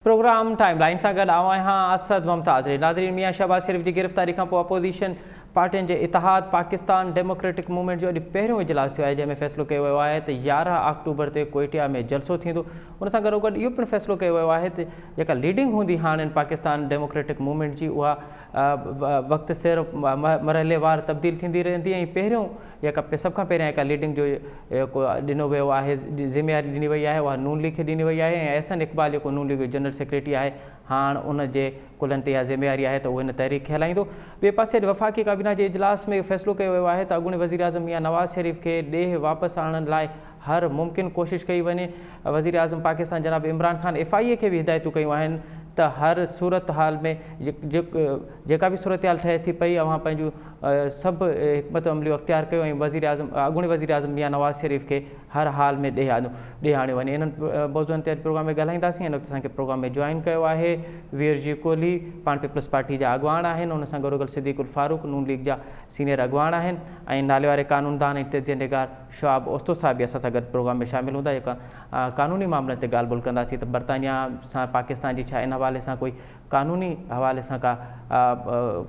Programme time line सां गॾु आवां आहियां असद मुमताज़। नाज़रीन, मियां शहबाज़ शरीफ़ जी गिरफ़्तारी खां पोइ अपोज़िशन पार्टियुनि जे इतिहाद पाकिस्तान डेमोक्रेटिक मूवमेंट जो अॼु पहिरियों इजलास थियो आहे, जंहिंमें फ़ैसिलो कयो वियो आहे त 11 अक्टूबर ते कोयटिया में जलसो थींदो। उन सां गॾोगॾु इहो पिणु फ़ैसिलो कयो वियो आहे त जेका लीडिंग हूंदी हाणे पाकिस्तान डेमोक्रेटिक मूवमेंट जी, उहा वक़्तु सिर मरहलेवार तब्दील थींदी रहंदी, ऐं पहिरियों जेका सभ खां पहिरियां जेका लीडिंग जो जेको ॾिनो वियो आहे, ज़िम्मेवारी ॾिनी वई आहे, उहा नून लीग खे ॾिनी वई आहे। ऐं अहसन इक़बाल जेको नून लीग जो जनरल सेक्रेटरी आहे, हाणे उन जे कुलनि ते इहा ज़िम्मेवारी आहे त उहो हिन तहरीक खे हलाईंदो। ॿिए पासे वफ़ाक़ी काबीना जे इजलास में फ़ैसिलो कयो वियो आहे त अॻूणे वज़ीर आज़म मियां नवाज़ शरीफ़ खे ॾेह वापसि आणण लाइ हर मुमकिन कोशिशि कई वञे। वज़ीर आज़म पाकिस्तान जनाब इमरान ख़ान FIA खे बि हिदायतूं कयूं आहिनि त हर सूरत हाल में जेका बि सूरत हाल ठहे थी पई, अवां पंहिंजूं सभु हिकमत अमलियूं अख़्तियार कयो ऐं अॻूणे वज़ीर आज़म मियां नवाज़ शरीफ़ खे हर हाल में ॾे आणियो वञे। इन्हनि मौज़ूअनि ते अॼु प्रोग्राम में ॻाल्हाईंदासीं। हिन वक़्तु असांखे प्रोग्राम में जॉइन कयो आहे वीर जी कोहली, पाण पीपल्स पार्टी जा अॻवान आहिनि। उन सां गॾोगॾु सिद्दीक़ुल फारूक नून लीग जा सीनियर अॻवान आहिनि, ऐं नाले वारे कानूनदान ऐं तजिया निगार शुआब ओस्तो साहिब बि असां सां गॾु प्रोग्राम में शामिल हूंदा, जेका क़ानूनी मामलनि ते ॻाल्हि ॿोल कंदासीं त बरतानिया सां पाकिस्तान जी छा इन हवाले सां कोई क़ानूनी हवाले सां का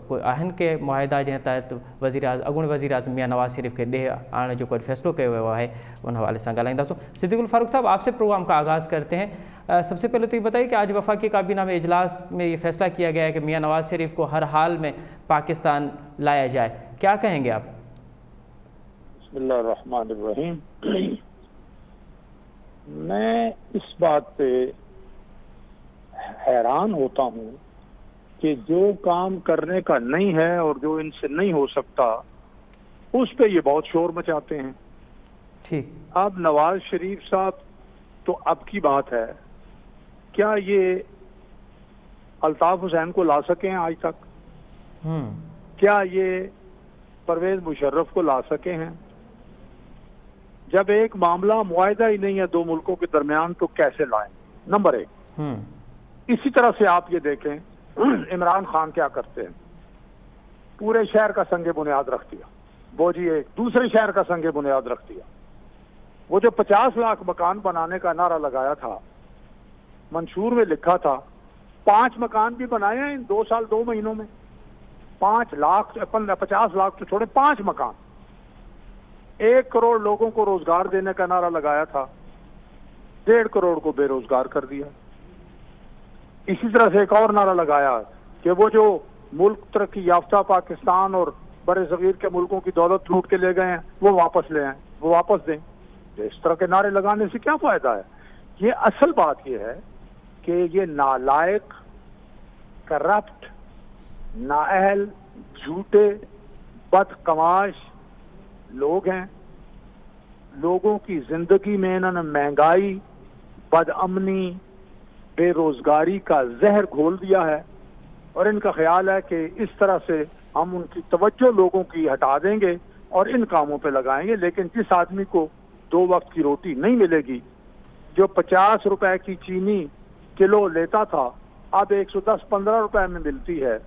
कोई आहिनि के मुआहिदा जंहिं तहत अॻूणे वज़ीर आज़म मियां नवाज़ शरीफ़ खे ॾे आणण जो कोई फ़ैसिलो कयो वियो आहे, उन हवाले सां ॻाल्हाईंदासीं। सिद्दीक़ुल फारूक साहब, आपसे प्रोग्राम का आगाज़ करते हैं। सबसे पहले तो ये बताइए कि आज वफाकी काबीना में इजलास में ये फैसला किया गया है कि मियां नवाज़ शरीफ को हर हाल में पाकिस्तान लाया जाए, क्या कहेंगे आप? बिस्मिल्लाहिर्रहमानिर्रहीम। मैं इस बात पे हैरान होता हूँ कि जो काम करने का नहीं है और जो इनसे नहीं हो सकता, उस पे ये बहुत शोर मचाते हैं। ठीक, अब नवाज शरीफ साहब तो अब की बात है, क्या ये अल्ताफ हुसैन को ला सके हैं आज तक? क्या ये परवेज मुशर्रफ को ला सके हैं? जब एक मामला मुआहिदा ही नहीं है दो मुल्कों के दरमियान, तो कैसे लाएं? नंबर एक। इसी तरह से आप ये देखें, इमरान खान क्या करते हैं, पूरे शहर का संगे बुनियाद रख दिया, वो जी एक दूसरे शहर का संगे बुनियाद रख दिया। वो जो 50 लाख मकान बनाने का नारा लगाया था, मंशूर में लिखा था 5 मकान भी बनाए हैं इन 2 साल 2 महीनों में। 50 लाख तो छोड़े, 5 मकान। 1 करोड़ लोगों को रोजगार देने का नारा लगाया था, 1.5 करोड़ को बेरोजगार कर दिया। इसी तरह से एक और नारा लगाया कि वो जो मुल्क तरक्की याफ्ता पाकिस्तान और बड़े सगीर के मुल्कों की दौलत लूट के ले गए हैं, वो वापस ले आए, वो वापस दें। तो इस तरह के नारे लगाने से क्या फायदा है? ये असल बात ये है कि ये नालायक, करप्ट, नाअहल, झूठे, बदकमाश लोग हैं। लोगों की जिंदगी में इन्होंने महंगाई, बदअमनी, बेरोजगारी का जहर घोल दिया है, और इनका ख्याल है कि इस तरह से हम उनकी तवज्जो लोगों की हटा देंगे और इन कामों पे लगाएंगे। लेकिन जिस आदमी को 2 वक्त की रोटी नहीं मिलेगी, जो 50 रुपए की चीनी किलो लेता था, अब 110-15 रुपए में मिलती है,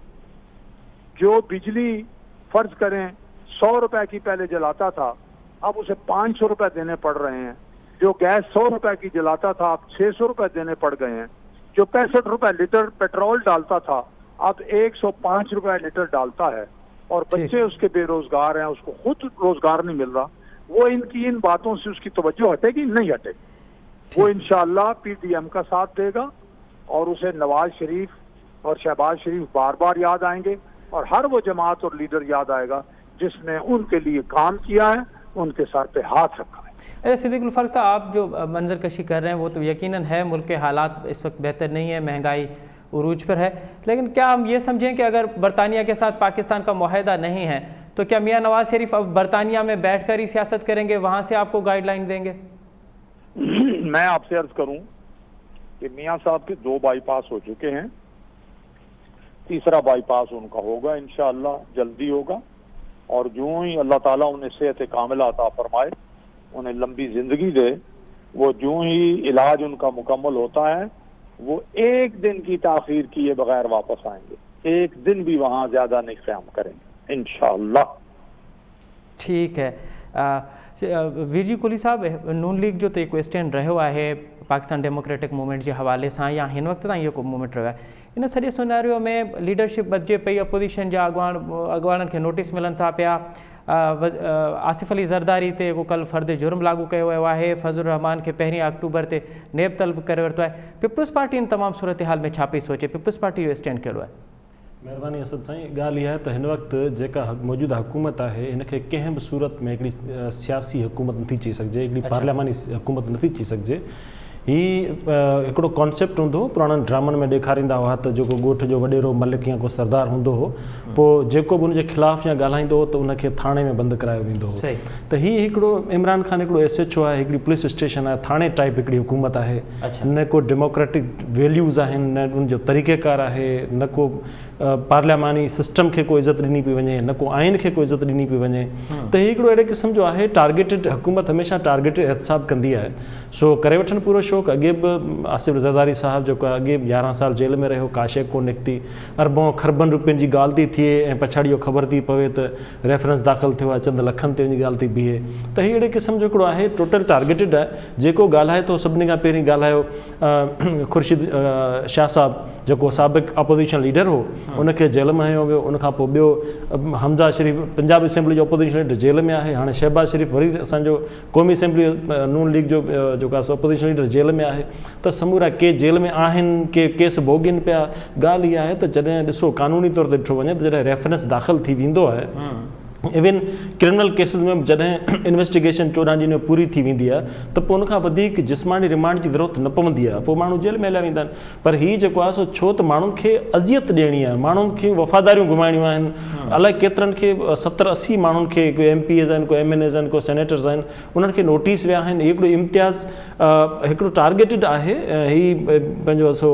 जो बिजली फर्ज करें 100 रुपए की पहले जलाता था, अब उसे 500 रुपए देने पड़ रहे हैं, जो गैस 100 रुपए की जलाता था, अब 600 रुपए देने पड़ गए हैं, जो 65 रुपए लीटर पेट्रोल डालता था, अब 105 रुपए लीटर डालता है, और बच्चे उसके बेरोजगार हैं, उसको खुद रोजगार नहीं मिल रहा। वो इन बातों से उसकी तवज्जो हटेगी? नहीं हटेगी। वो इंशाअल्लाह PDM का साथ देगा, और उसे नवाज शरीफ और शहबाज शरीफ बार बार याद आएंगे, और हर वो जमात और लीडर याद आएगा जिसने उनके लिए काम किया है, उनके सर पे हाथ रखा है। अरे सिद्दीक़ुल फारूक साहब, आप जो मंजर कशी कर रहे हैं वो तो यकीनन है, मुल्क के हालात इस वक्त बेहतर नहीं है, महंगाई उरूज पर है, लेकिन क्या हम ये समझें कि अगर बरतानिया के साथ पाकिस्तान का मुआहिदा नहीं है, तो क्या मियां नवाज शरीफ अब बरतानिया में बैठकर ही सियासत करेंगे, वहां से आपको गाइडलाइन देंगे? मैं आपसे अर्ज करूं कि मियां साहब के 2 बाईपास हो चुके हैं, तीसरा बाईपास उनका होगा इंशाअल्लाह, जल्दी होगा। और जो ही अल्लाह ताला उन्हें सेहत कामिला अता फरमाए, उन्हें लंबी जिंदगी दे, वो जो ही इलाज उनका मुकम्मल होता है, वो 1 दिन की ताखीर किए बगैर वापस आएंगे, 1 दिन भी वहां ज्यादा नहीं क़याम करेंगे इंशाअल्लाह। ठीक है। वीर जी कोहली साहब, नून लीग जो तो एक स्टैंड रहियो आहे पाकिस्तान डेमोक्रेटिक मूवमेंट के हवाले से या हिन वक्त ताईं को मूवमेंट रहा है, इन सॼे सिनेरियो में लीडरशिप बदिजे पई, अपोजिशन जा अॻवाननि खे नोटिस मिलनि था पिया, आसिफ अली ज़रदारी ते को कल फ़र्द जुर्म लागू किया वियो आहे, फज़लुर रहमान के 1 अक्टूबर ते नेब तलब करे वरितो आहे। पीपल्स पार्टी इन तमाम सूरत हाल में छा पई सोचे, पीपल्स पार्टी जो स्टैंड कहिड़ो आहे? महिरबानी असद साईं, ॻाल्हि इहा आहे त हिन वक़्तु जेका मौजूदा हुकूमत आहे हिनखे कंहिं बि सूरत में हिकिड़ी सियासी हुकूमत नथी चई सघिजे, हिकिड़ी पार्लियामानी हुकूमत नथी थी सघिजे। हीउ हिकिड़ो कॉन्सेप्ट हूंदो हो, पुराणनि ड्रामनि में ॾेखारींदा हुआ त जेको ॻोठ जो वॾेरो मलिक या को सरदार हूंदो हो, पोइ जेको बि उनजे ख़िलाफ़ु या ॻाल्हाईंदो हो त उनखे थाणे में बंदि करायो वेंदो हो। त हीउ हिकिड़ो इमरान ख़ान हिकिड़ो SHO आहे, हिकिड़ी पुलिस स्टेशन आहे, थाणे टाइप हिकिड़ी हुकूमत आहे। न को डेमोक्रेटिक वैल्यूज़ आहिनि, न उनजो तरीक़ेकार आहे, न को पार्लियामानी सिस्टम खे को इज़त ॾिनी पई वञे, न को आइन खे को इज़त ॾिनी पई वञे। त हीउ हिकिड़ो अहिड़े क़िस्म जो आहे, टारगेटेड हुकूमत हमेशह टारगेटेड एहतसाब कंदी आहे। सो करे वठनि पूरो शौक़ु। अॻे बि आसिफ ज़रदारी साहिबु जेको आहे अॻे 11 साल जेल में रहियो, का शइ कोन निकिती, अरबों खरबनि रुपयनि जी ॻाल्हि थी थिए ऐं पछाड़ी इहो ख़बर थी पवे त रेफरेंस दाख़िल थियो आहे, चंद लखनि ते वञी ॻाल्हि थी बीहे। त हीउ अहिड़े क़िस्म जो हिकिड़ो आहे, टोटल टारगेटेड आहे। जेको ॻाल्हाए थो सभिनी खां पहिरीं ॻाल्हायो खुर्शीद शाह साहिबु जेको साबिक़ अपोजिशन लीडर हो, उनखे जेल में हयो वियो। उनखां पोइ ॿियो हमज़ा शरीफ़ पंजाब असेंबली जो अपोजिशन लीडर जेल में आहे। हाणे शहबाज़ शरीफ़ वरी असांजो क़ौमी असेंबली नून लीग जो जेको आहे अपोजिशन लीडर जेल में आहे। त समूरा के जेल में आहिनि, के केस भोॻिनि पिया। ॻाल्हि इहा आहे त जॾहिं ॾिसो क़ानूनी तौर ते ॾिठो वञे त जॾहिं रेफरेंस दाख़िल थी वेंदो आहे, इवन क्रिमिनल केसिस में जॾहिं इन्वेस्टिगेशन 14 ॾींहं में पूरी थी वेंदी आहे त पोइ उनखां वधीक जिस्मानी रिमांड जी ज़रूरत न पवंदी आहे, पोइ माण्हू जेल में हलिया वेंदा आहिनि। पर हीउ जेको आहे सो छो त माण्हुनि खे अज़ियत ॾियणी आहे, माण्हुनि खे वफ़ादारियूं घुमाइणियूं आहिनि। अलाए केतिरनि खे 70-80 माण्हुनि खे, को MPs आहिनि, को MNAs आहिनि, को सेनेटर्स आहिनि, उन्हनि खे नोटिस विया आहिनि। हिकिड़ो इम्तियाज़ हिकिड़ो टारगेटेड आहे, हीउ पंहिंजो सो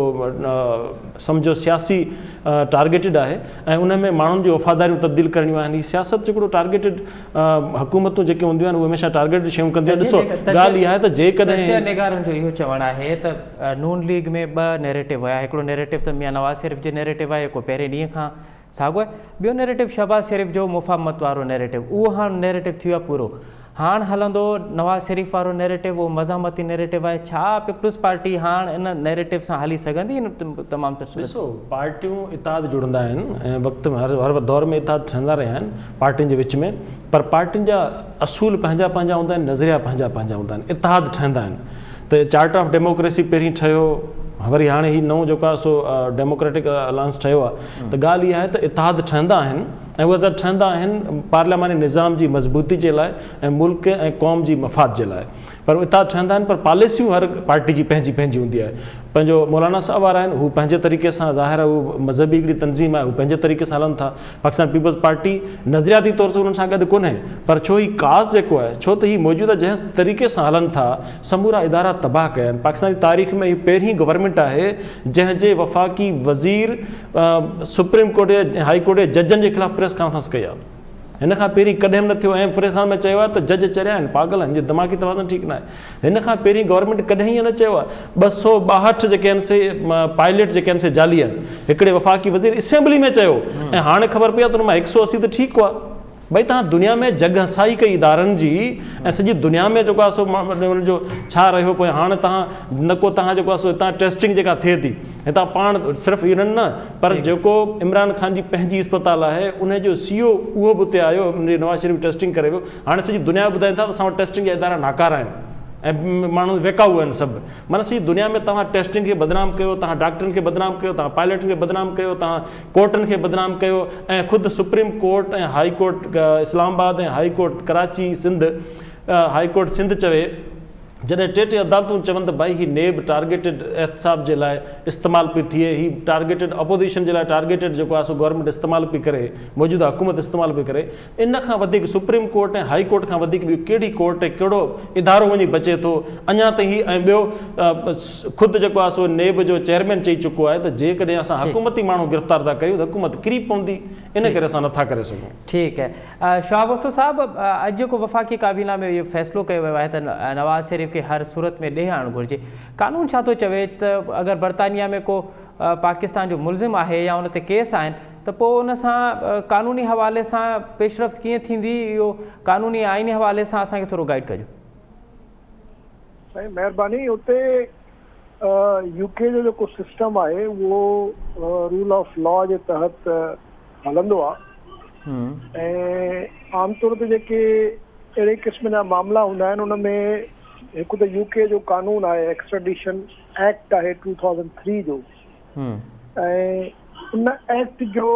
सम्झो सियासी टारगेटेड आहे ऐं उन में माण्हुनि जी वफ़ादारियूं तब्दील करणियूं आहिनि। हीउ सियासत हिकिड़ो टारगेटेड हुकूमतूं जेके हूंदियूं आहिनि उहे हमेशह टारगेटेड शयूं कंदियूं आहिनि। ॾिसो ॻाल्हि इहा आहे त जेकॾहिं निगारनि जो इहो चवणु आहे त नून लीग में 2 नैरेटिव हुया। हिकिड़ो नैरेटिव त मियां नवाज़ शरीफ़ जो नैरेटिव आहे, को पहिरें ॾींहं खां साॻियो आहे। ॿियो नैरेटिव शहबाज़ शरीफ़ जो मुफ़ाहमत वारो नैरेटिव, उहो हाणे नैरेटिव थी वियो आहे पूरो। हाणे हलंदो नवाज़ शरीफ़ वारो नैरेटिव, उहो मज़ामती नैरेटिव आहे। छा पीपल्स पार्टी हाणे इन नैरेटिव सां हली सघंदी? इन तमामु ॾिसो, पार्टियूं इताद जुड़ंदा आहिनि ऐं वक़्त में हर दौर में इताद ठहंदा रहिया आहिनि पार्टियुनि जे विच में, पर पार्टियुनि जा असूल पंहिंजा पंहिंजा हूंदा आहिनि, नज़रिया पंहिंजा पंहिंजा हूंदा आहिनि, इतिहाद ठहंदा आहिनि। त चार्टर ऑफ डेमोक्रेसी पहिरीं ठहियो, वरी हाणे हीउ नओं जेको आहे सो डेमोक्रेटिक अलायंस ठहियो आहे। त ॻाल्हि इहा आहे त इतिहाद ठहंदा आहिनि ऐं उहे त ठहंदा आहिनि पार्लियामानी निज़ाम जी मज़बूती जे लाइ ऐं मुल्क ऐं क़ौम जी मफ़ाद जे लाइ। पर इतिहाद ठहंदा आहिनि, पर पॉलिसियूं हर पार्टी जी पंहिंजी पंहिंजी हूंदी आहे। पंहिंजो मौलाना साहब वारा आहिनि, हू पंहिंजे तरीक़े सां, ज़ाहिर आहे हू मज़हबी हिकिड़ी तंज़ीम आहे, हू पंहिंजे तरीक़े सां हलनि था। पाकिस्तान पीपल्स पार्टी नज़रियाती तौर ते उन्हनि सां गॾु कोन्हे, पर छो हीउ काज़ जेको आहे, छो त हीउ मौजूदा जंहिं तरीक़े सां हलनि था, समूरा इदारा तबाह कया आहिनि। पाकिस्तानी तारीख़ में हीउ पहिरीं गवर्नमेंट आहे जंहिंजे वफ़ाक़ी वज़ीर सुप्रीम कोर्ट जे हाई कोर्ट जे जजनि जे ख़िलाफ़ु प्रेस कॉन्फ्रेंस कई आहे। हिन खां पहिरीं कॾहिं न थियो ऐं प्रेस में चयो आहे त जज चरिया आहिनि, पागल आहिनि, दिमाग़ी तवाज़ुन ठीकु न आहे। हिन खां पहिरीं गवर्नमेंट कॾहिं ईअं न चयो आहे। 262 जेके आहिनि से पायलट जेके आहिनि से जाली आहिनि, हिकिड़े वफ़ाक़ी वज़ीर असेंबली में चयो ऐं हाणे ख़बर पई आहे त हुन मां 180 त ठीकु आहे। भई तव्हां दुनिया में जग हसाई कई इदारनि जी ऐं सॼी दुनिया में जेको आहे सो हुनजो छा रहियो पियो। हाणे तव्हां न को तव्हां जेको आहे सो हितां टेस्टिंग जेका थिए थी हितां पाण सिर्फ़ु इन्हनि न, पर जेको इमरान ख़ान जी पंहिंजी अस्पताल आहे उनजो CEO उहो बि उते आयो, नवाज़ शरीफ़ टेस्टिंग करे वियो। हाणे सॼी दुनिया ॿुधाइनि था त असां वटि टेस्टिंग जा इदारा नाकारा आहिनि ऐं माण्हू वेकाऊ आहिनि सभु। माना सॼी दुनिया में तव्हां टेस्टिंग खे बदनाम कयो, तव्हां डॉक्टरनि खे बदनाम कयो, तव्हां पायलटनि खे बदनाम कयो, तव्हां कोर्टनि खे बदनाम कयो ऐं ख़ुदि सुप्रीम कोर्ट ऐं हाई कोर्ट इस्लामाबाद ऐं High Court Karachi Sindh, High Court Sindh चवे जॾहिं टे अदालतूं चवनि त भई हीउ नेब टारगेटेड एहतसाब जे लाइ इस्तेमालु पई थिए, हीउ टारगेटेड अपोजिशन जे लाइ टारगेटेड जेको आहे सो गवर्नमेंट इस्तेमालु पई करे, मौजूदा हुकूमत इस्तेमालु पई करे। इन खां वधीक सुप्रीम कोर्ट ऐं हाई कोर्ट खां वधीक ॿी कहिड़ी कोर्ट ऐं कहिड़ो इदारो वञी बचे थो अञा ताईं। ऐं ॿियो ख़ुदि जेको आहे सो नेब जो चेयरमैन चई चुको आहे त जेकॾहिं असां हुकूमती माण्हू गिरफ़्तार था कयूं त हुकूमत किरी पवंदी, इन करे असां नथा करे सघूं। ठीकु है। शहाब वस्तु साहब, अॼु जेको वफ़ाक़ी काबीना में इहो फ़ैसिलो कयो वियो आहे त नवाज़ शरीफ़ खे हर सूरत में ॾे आणणु घुरिजे। कानून छा थो चवे त अगरि बरतानिया में को पाकिस्तान जो मुलज़िम आहे या उन ते केस आहिनि त पोइ उन सां कानूनी हवाले सां पेशरफ़्त कीअं थींदी, इहो कानूनी आइनी हवाले सां असांखे थोरो गाइड कजो। साईं महिरबानी, उते यूके जो जेको सिस्टम आहे उहो रूल ऑफ लॉ जे तहत हलंदो आहे ऐं आमतौर ते जेके अहिड़े क़िस्म जा मामला हूंदा आहिनि उन में हिकु त यूके जो कानून आहे एक्सट्रेडिशन एक्ट आहे 2003 जो ऐं उन एक्ट जो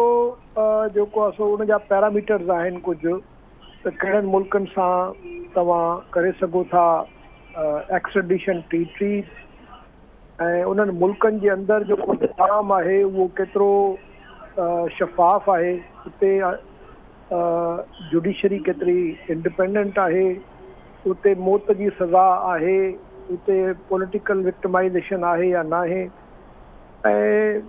जेको आहे सो उन जा पैरामीटर्स आहिनि कुझु त कहिड़नि मुल्कनि सां तव्हां करे सघो था एक्सट्रेडिशन ट्रीटी ऐं उन्हनि मुल्कनि जे अंदरि जेको निज़ाम आहे उहो केतिरो शफ़ाफ़ आहे, उते जुडिशरी केतिरी इंडिपेंडेंट आहे, उते मौत जी सज़ा आहे, उते पॉलिटिकल विक्टिमाइज़ेशन आहे या न आहे। ऐं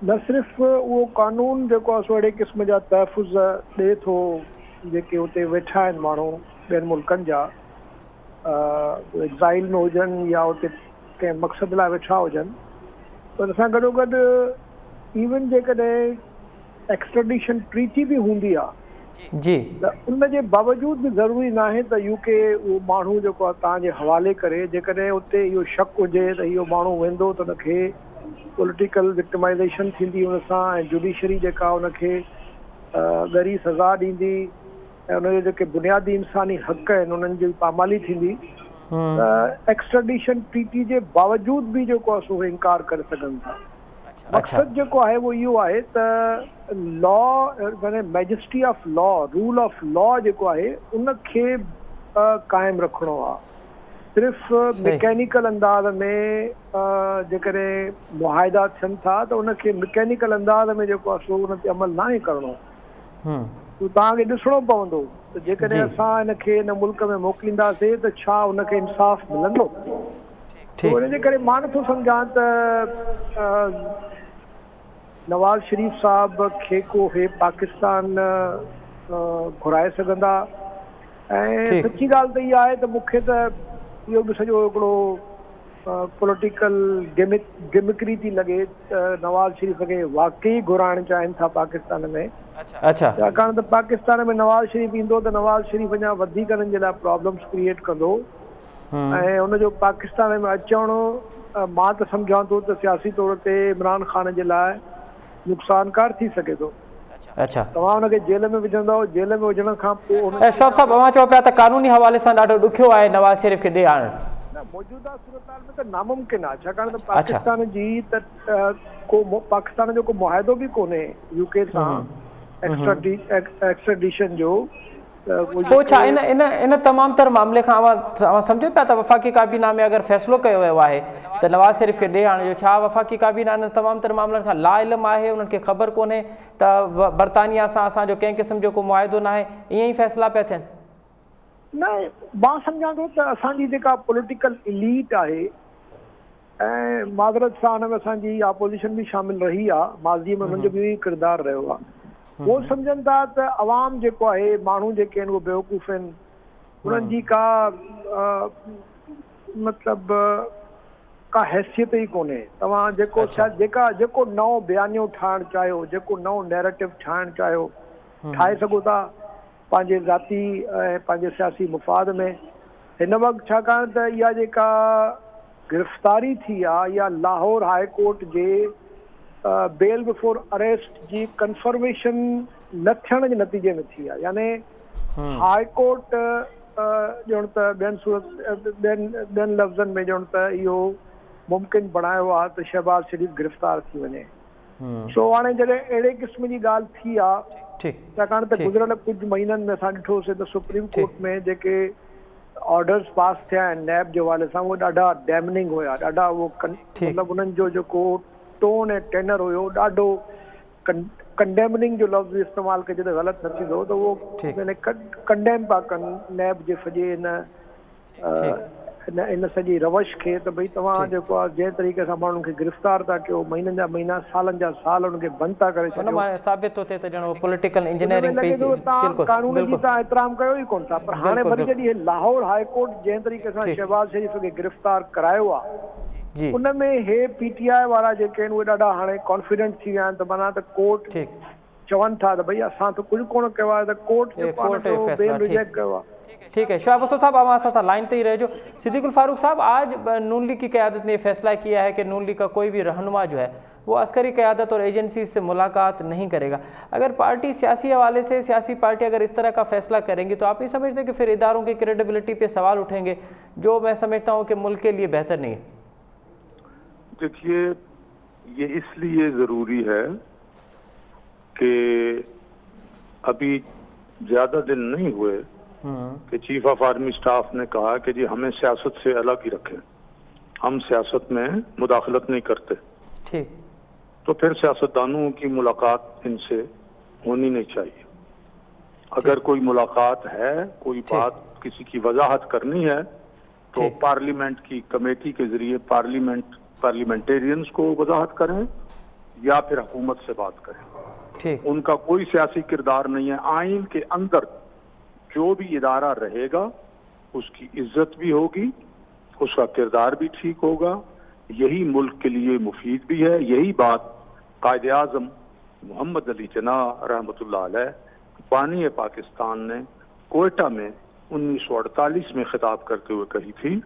न सिर्फ़ु उहो कानून जेको आहे सो अहिड़े क़िस्म जा तहफ़ुज़ ॾिए थो जेके उते वेठा आहिनि माण्हू ॿियनि मुल्कनि जा, एग्ज़ाइल में हुजनि या उते कंहिं मक़सद लाइ वेठा हुजनि, पर असां गॾोगॾु इवन जेकॾहिं एक्सट्रेडिशन ट्रीटी बि हूंदी आहे जी त उन जे बावजूद बि ज़रूरी न आहे त यूके उहो माण्हू जेको आहे तव्हांजे हवाले करे, जेकॾहिं उते इहो शक हुजे त इहो माण्हू वेंदो त उनखे पॉलिटिकल विक्टिमाइज़ेशन थींदी उन सां ऐं जुडिशरी जेका उनखे ॻरी सज़ा ॾींदी ऐं उनजे जेके बुनियादी इंसानी हक़ आहिनि उन्हनि जी पामाली थींदी, त एक्सट्रेडिशन ट्रीटी जे बावजूद बि जेको आहे सो इनकार करे सघनि था। मक़सदु जेको आहे उहो इहो आहे त लॉ माने majesty of law, rule of law जेको आहे उनखे क़ाइमु रखिणो आहे। सिर्फ़ु मैकेनिकल अंदाज़ में जेकॾहिं मुआहिदा थियनि था त उनखे मैकेनिकल अंदाज़ में जेको आहे सो उन ते अमल न आहे करिणो, तव्हांखे ॾिसणो पवंदो त जेकॾहिं असां हिनखे हिन मुल्क में मोकिलींदासीं त छा हुनखे इंसाफ़ मिलंदो। उनजे करे मां नथो सम्झां त नवाज़ शरीफ़ साहब खे को हे पाकिस्तान घुराए सघंदा। ऐं सची ॻाल्हि त इहा आहे त मूंखे त इहो बि सॼो हिकिड़ो पॉलिटिकल गिमिकरी थी लॻे त नवाज़ शरीफ़ खे वाकई घुराइण चाहिनि था पाकिस्तान में। छाकाणि त पाकिस्तान में नवाज़ शरीफ़ ईंदो त नवाज़ शरीफ़ अञा वधीक हिननि जे लाइ प्रॉब्लम्स क्रिएट कंदो ऐं हुनजो पाकिस्तान में अचणु मां त सम्झां थो त सियासी तौर ते इमरान ख़ान जे लाइ नुक़सानकार थी सघे थो। तव्हां हुनखे जेल में विझंदव, जेल में विझण खां पोइ अशरफ साहब अवां चओ पिया त कानूनी हवाले सां ॾाढो ॾुखियो आहे नवाज़ शरीफ़ खे ॾे आणणु। न, मौजूदा सूरताल में त नामुमकिन आहे, छाकाणि त पाकिस्तान जी त को पाकिस्तान जो को मुआहिदो बि कोन्हे यूके सां एक्सट्रेडिशन जो। पोइ छा इन तमामु तर मामले खां अवां सम्झो पिया त वफ़ाक़ी काबीना में अगरि फ़ैसिलो कयो वियो आहे त नवाज़ शरीफ़ खे ॾे आणण जो, छा वफ़ाक़ी काबीना इन तमामु तर मामलनि खां ला इल्मु आहे, उन्हनि खे ख़बर कोन्हे त बरतानिया सां असांजो कंहिं क़िस्म जो को मुआहिदो न आहे, ईअं ई फ़ैसिला पिया थियनि? न, मां सम्झां थो त असांजी जेका पॉलिटिकल इलीट आहे ऐं माज़रत सां हुन में असांजी अपोजिशन बि शामिल रही आहे, माज़ी में हुननि जो बि किरदारु रहियो आहे, उहो सम्झनि था त अवाम जेको आहे माण्हू जेके आहिनि उहे बेवकूफ़ आहिनि, उन्हनि जी का मतिलबु का हैसियत ई कोन्हे। तव्हां जेको जेको नओं बयानियो ठाहिणु चाहियो, जेको नओं नैरेटिव ठाहिणु चाहियो ठाहे सघो था पंहिंजे ज़ाती ऐं पंहिंजे सियासी मुफ़ाद में। हिन वक़्तु छाकाणि त इहा जेका गिरफ़्तारी थी आहे इहा लाहौर हाई कोर्ट जे बेल बिफोर अरेस्ट जी कंफर्मेशन न थियण जे नतीजे में थी आहे। यानी हाई कोर्ट ॼण त ॿियनि लफ़्ज़नि में ॼण त इहो मुमकिन बणायो आहे त शहबाज़ शरीफ़ गिरफ़्तार थी वञे। सो हाणे जॾहिं अहिड़े क़िस्म जी ॻाल्हि थी आहे, छाकाणि त गुज़िरियल कुझु महीननि में असां ॾिठोसीं त सुप्रीम कोर्ट में जेके ऑर्डर्स पास थिया आहिनि नैब जे हवाले सां उहे ॾाढा डैमनिंग हुया, ॾाढा उहो मतिलबु उन्हनि जो जेको टोन ऐं टेनर हुयो ॾाढो कंडेमनिंग जो लफ़्ज़ इस्तेमालु कजे त ग़लति न थींदो, त उहो कंडेम पिया कनि नैब जे सॼे इन सॼी रवश खे त भई तव्हां जेको आहे जंहिं तरीक़े सां माण्हुनि खे गिरफ़्तार था कयो, महीननि जा महीना सालनि जा साल उनखे बंदि था करे छॾियो, साबित थो थिए त ॼण पॉलिटिकल इंजीनियरिंग तव्हां कानून जी तव्हां एतिराम कयो ई कोन था। पर हाणे वरी जॾहिं लाहौर हाई कोर्ट जंहिं तरीक़े सां शहबाज़ शरीफ़ खे गिरफ़्तार करायो आहे उन में हे PTI वारा जेके आहिनि उहे ॾाढा हाणे कॉन्फिडेंट थी विया आहिनि त माना त कोर्ट चवनि था त भई असां त कुझु कोन कयो आहे, त कोर्ट जेको आहे बेल रिजेक्ट कयो आहे। ٹھیک ہے شعیب اسود صاحب ہمارے ساتھ لائن تے ہی رہ جو. صدیق الفاروق صاحب آج نون لیگ کی قیادت نے یہ فیصلہ کیا ہے کہ نون لیگ کا کوئی بھی رہنما جو ہے وہ عسکری قیادت اور ایجنسی سے ملاقات نہیں کرے گا. اگر پارٹی سیاسی حوالے سے سیاسی پارٹی اگر اس طرح کا فیصلہ کریں گی تو آپ نہیں سمجھتے کہ پھر اداروں کی کریڈیبلٹی پہ سوال اٹھیں گے جو میں سمجھتا ہوں کہ ملک کے لیے بہتر نہیں ہے؟ دیکھیے یہ اس لیے ضروری ہے کہ ابھی زیادہ دن نہیں ہوئے کہ چیف آف آرمی سٹاف نے کہا کہ جی ہمیں سیاست سے الگ ہی رکھیں, ہم سیاست میں مداخلت نہیں کرتے. ٹھیک, تو پھر سیاستدانوں کی ملاقات ان سے ہونی نہیں چاہیے. اگر کوئی ملاقات ہے, کوئی بات کسی کی وضاحت کرنی ہے تو پارلیمنٹ کی کمیٹی کے ذریعے پارلیمنٹیرینز کو وضاحت کریں یا پھر حکومت سے بات کریں. ان کا کوئی سیاسی کردار نہیں ہے. آئین کے اندر جو بھی ادارہ رہے گا اس کی عزت بھی ہوگی, اس کا کردار بھی ٹھیک ہوگا, یہی ملک کے لیے مفید بھی ہے. یہی بات قائد اعظم محمد علی جناح رحمۃ اللہ علیہ بانی پاکستان نے کوئٹہ میں 1948 میں خطاب کرتے ہوئے کہی تھی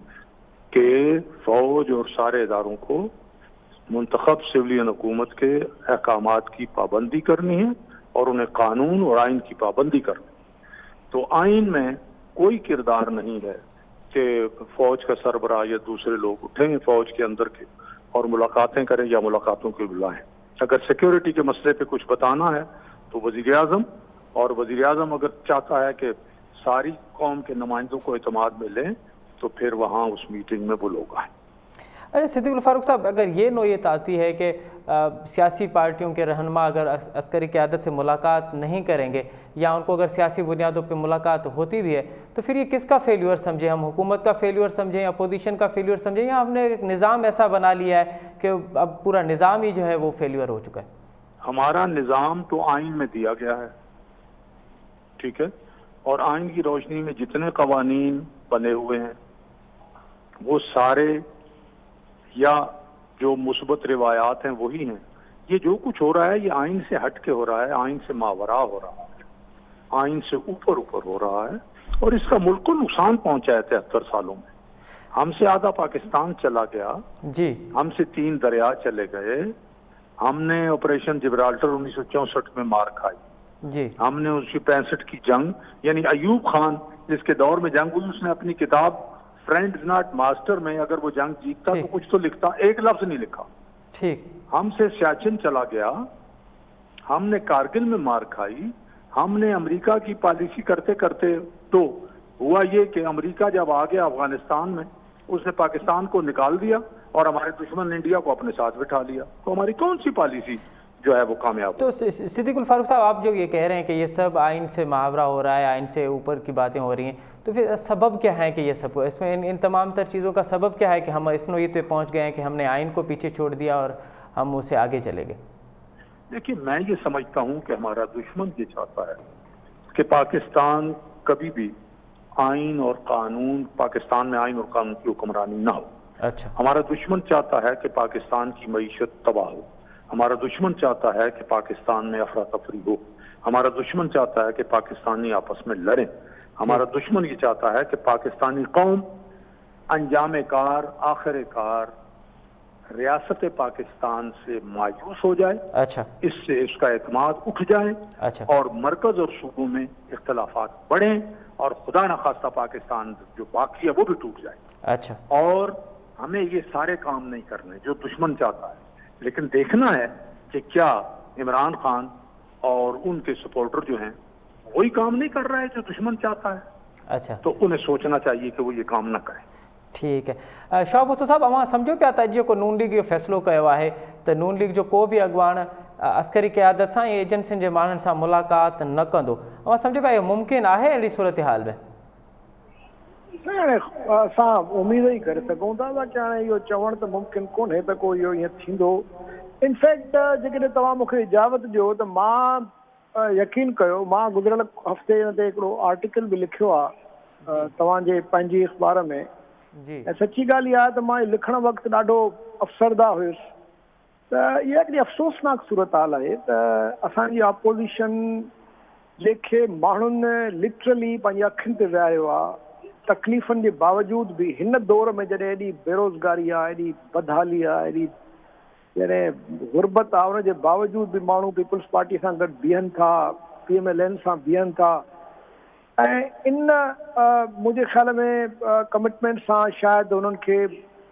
کہ فوج اور سارے اداروں کو منتخب سویلین حکومت کے احکامات کی پابندی کرنی ہے اور انہیں قانون اور آئین کی پابندی کرنی. تو آئین میں کوئی کردار نہیں ہے کہ فوج کا سربراہ یا دوسرے لوگ اٹھیں فوج کے اندر کے اور ملاقاتیں کریں یا ملاقاتوں کو بلائیں. اگر سیکیورٹی کے مسئلے پہ کچھ بتانا ہے تو وزیر اعظم, اور وزیر اعظم اگر چاہتا ہے کہ ساری قوم کے نمائندوں کو اعتماد میں لیں تو پھر وہاں اس میٹنگ میں وہ لوگ آئیں. ارے صدیق الفاروق صاحب, اگر یہ نوعیت آتی ہے کہ سیاسی پارٹیوں کے رہنما اگر عسکری قیادت سے ملاقات نہیں کریں گے یا ان کو اگر سیاسی بنیادوں پہ ملاقات ہوتی بھی ہے تو پھر یہ کس کا فیلیور سمجھیں؟ ہم حکومت کا فیلیور سمجھیں, اپوزیشن کا فیلیور سمجھیں, یا ہم نے ایک نظام ایسا بنا لیا ہے کہ اب پورا نظام ہی جو ہے وہ فیلیور ہو چکا ہے؟ ہمارا نظام تو آئین میں دیا گیا ہے, ٹھیک ہے, اور آئین کی روشنی میں جتنے قوانین بنے ہوئے ہیں وہ سارے یا جو مثبت روایات ہیں وہی ہیں. یہ جو کچھ ہو رہا ہے یہ آئین سے ہٹ کے ہو رہا ہے, آئین سے ماوراء ہو رہا ہے, آئین سے اوپر ہو رہا ہے, اور اس کا ملک کو نقصان پہنچا ہے 73 سالوں میں. ہم سے آدھا پاکستان چلا گیا, جی ہم سے 3 دریا چلے گئے, ہم نے آپریشن جبرالٹر 1964 میں مار کھائی, جی ہم نے 1965 کی جنگ, یعنی ایوب خان جس کے دور میں جنگ ہوئی اس نے اپنی کتاب فرینڈز ناٹ ماسٹر میں اگر وہ جنگ جیتتا تو کچھ تو لکھتا, ایک لفظ نہیں لکھا. ٹھیک, ہم سے سیاچن چلا گیا, ہم نے کارگل میں مار کھائی, ہم نے امریکہ کی پالیسی کرتے کرتے تو ہوا یہ کہ امریکہ جب آ گیا افغانستان میں اس نے پاکستان کو نکال دیا اور ہمارے دشمن انڈیا کو اپنے ساتھ بٹھا لیا. تو ہماری کون سی پالیسی جو ہے وہ کامیاب؟ تو صدیق الفاروق صاحب آپ جو یہ کہہ رہے ہیں کہ یہ سب آئین سے محاورہ ہو رہا ہے, آئین سے اوپر کی باتیں ہو رہی ہیں, تو پھر سبب کیا ہے کہ یہ سب اس میں ان تمام تر چیزوں کا سبب کیا ہے کہ ہم اس نوعیت پہ پہنچ گئے ہیں کہ ہم نے آئین کو پیچھے چھوڑ دیا اور ہم اسے آگے چلے گئے؟ دیکھیے میں یہ سمجھتا ہوں کہ ہمارا دشمن یہ چاہتا ہے کہ پاکستان کبھی بھی آئین اور قانون, پاکستان میں آئین اور قانون کی حکمرانی نہ ہو. اچھا, ہمارا دشمن چاہتا ہے کہ پاکستان کی معیشت تباہ ہو, ہمارا دشمن چاہتا ہے کہ پاکستان میں افراتفری ہو, ہمارا دشمن چاہتا ہے کہ پاکستانی آپس میں لڑیں, ہمارا دشمن یہ چاہتا ہے کہ پاکستانی قوم انجام کار آخر کار ریاست پاکستان سے مایوس ہو جائے. اچھا, اس سے اس کا اعتماد اٹھ جائے. اچھا, اور مرکز اور صوبوں میں اختلافات بڑھیں اور خدا نخواستہ پاکستان جو باقی ہے وہ بھی ٹوٹ جائے. اچھا, اور ہمیں یہ سارے کام نہیں کرنے جو دشمن چاہتا ہے, لیکن دیکھنا ہے کہ کیا عمران خان اور ان کے سپورٹر جو ہیں وہی کام نہیں کر رہا ہے جو دشمن چاہتا ہے. اچھا, تو انہیں سوچنا چاہیے کہ وہ یہ کام نہ کریں. ٹھیک ہے. شعیب اسود صاحب اما سمجھو پیا تا جو کو نون لیگ جو فیصلو کयो आहे त नून लीग जो को बि अॻुवाण अस्करी क़यादत सां ऐं एजेंसियुनि जे माण्हुनि सां मुलाक़ात न कंदो. अमा सम्झो पिया इहो मुमकिन आहे अहिड़ी सूरत हाल में? असां उमेद ई करे सघूं था कि हाणे इहो चवणु त मुमकिन कोन्हे त को इहो ईअं थींदो. इनफैक्ट जेकॾहिं तव्हां मूंखे इजाज़त ॾियो त मां यकीन कयो, मां गुज़िरियल हफ़्ते ते हिकिड़ो आर्टिकल बि लिखियो आहे तव्हांजे पंहिंजी अख़बार में. ऐं सची ॻाल्हि इहा आहे त मां लिखण वक़्तु ॾाढो अफ़सरदा हुयुसि. त इहा हिकिड़ी अफ़सोसनाक सूरत हाल आहे त असांजी ऑपोज़िशन जंहिंखे माण्हुनि लिटरली पंहिंजी अखियुनि ते विहारियो आहे, तकलीफ़ुनि जे बावजूद बि हिन दौर में जॾहिं एॾी बेरोज़गारी आहे, एॾी बदहाली आहे, एॾी जॾहिं गुरबत आहे, उनजे बावजूद बि माण्हू पीपल्स पार्टी सां गॾु बीहनि था, PMLN सां बीहनि था। ऐं इन मुंहिंजे ख़्याल में कमिटमेंट सां शायदि उन्हनि खे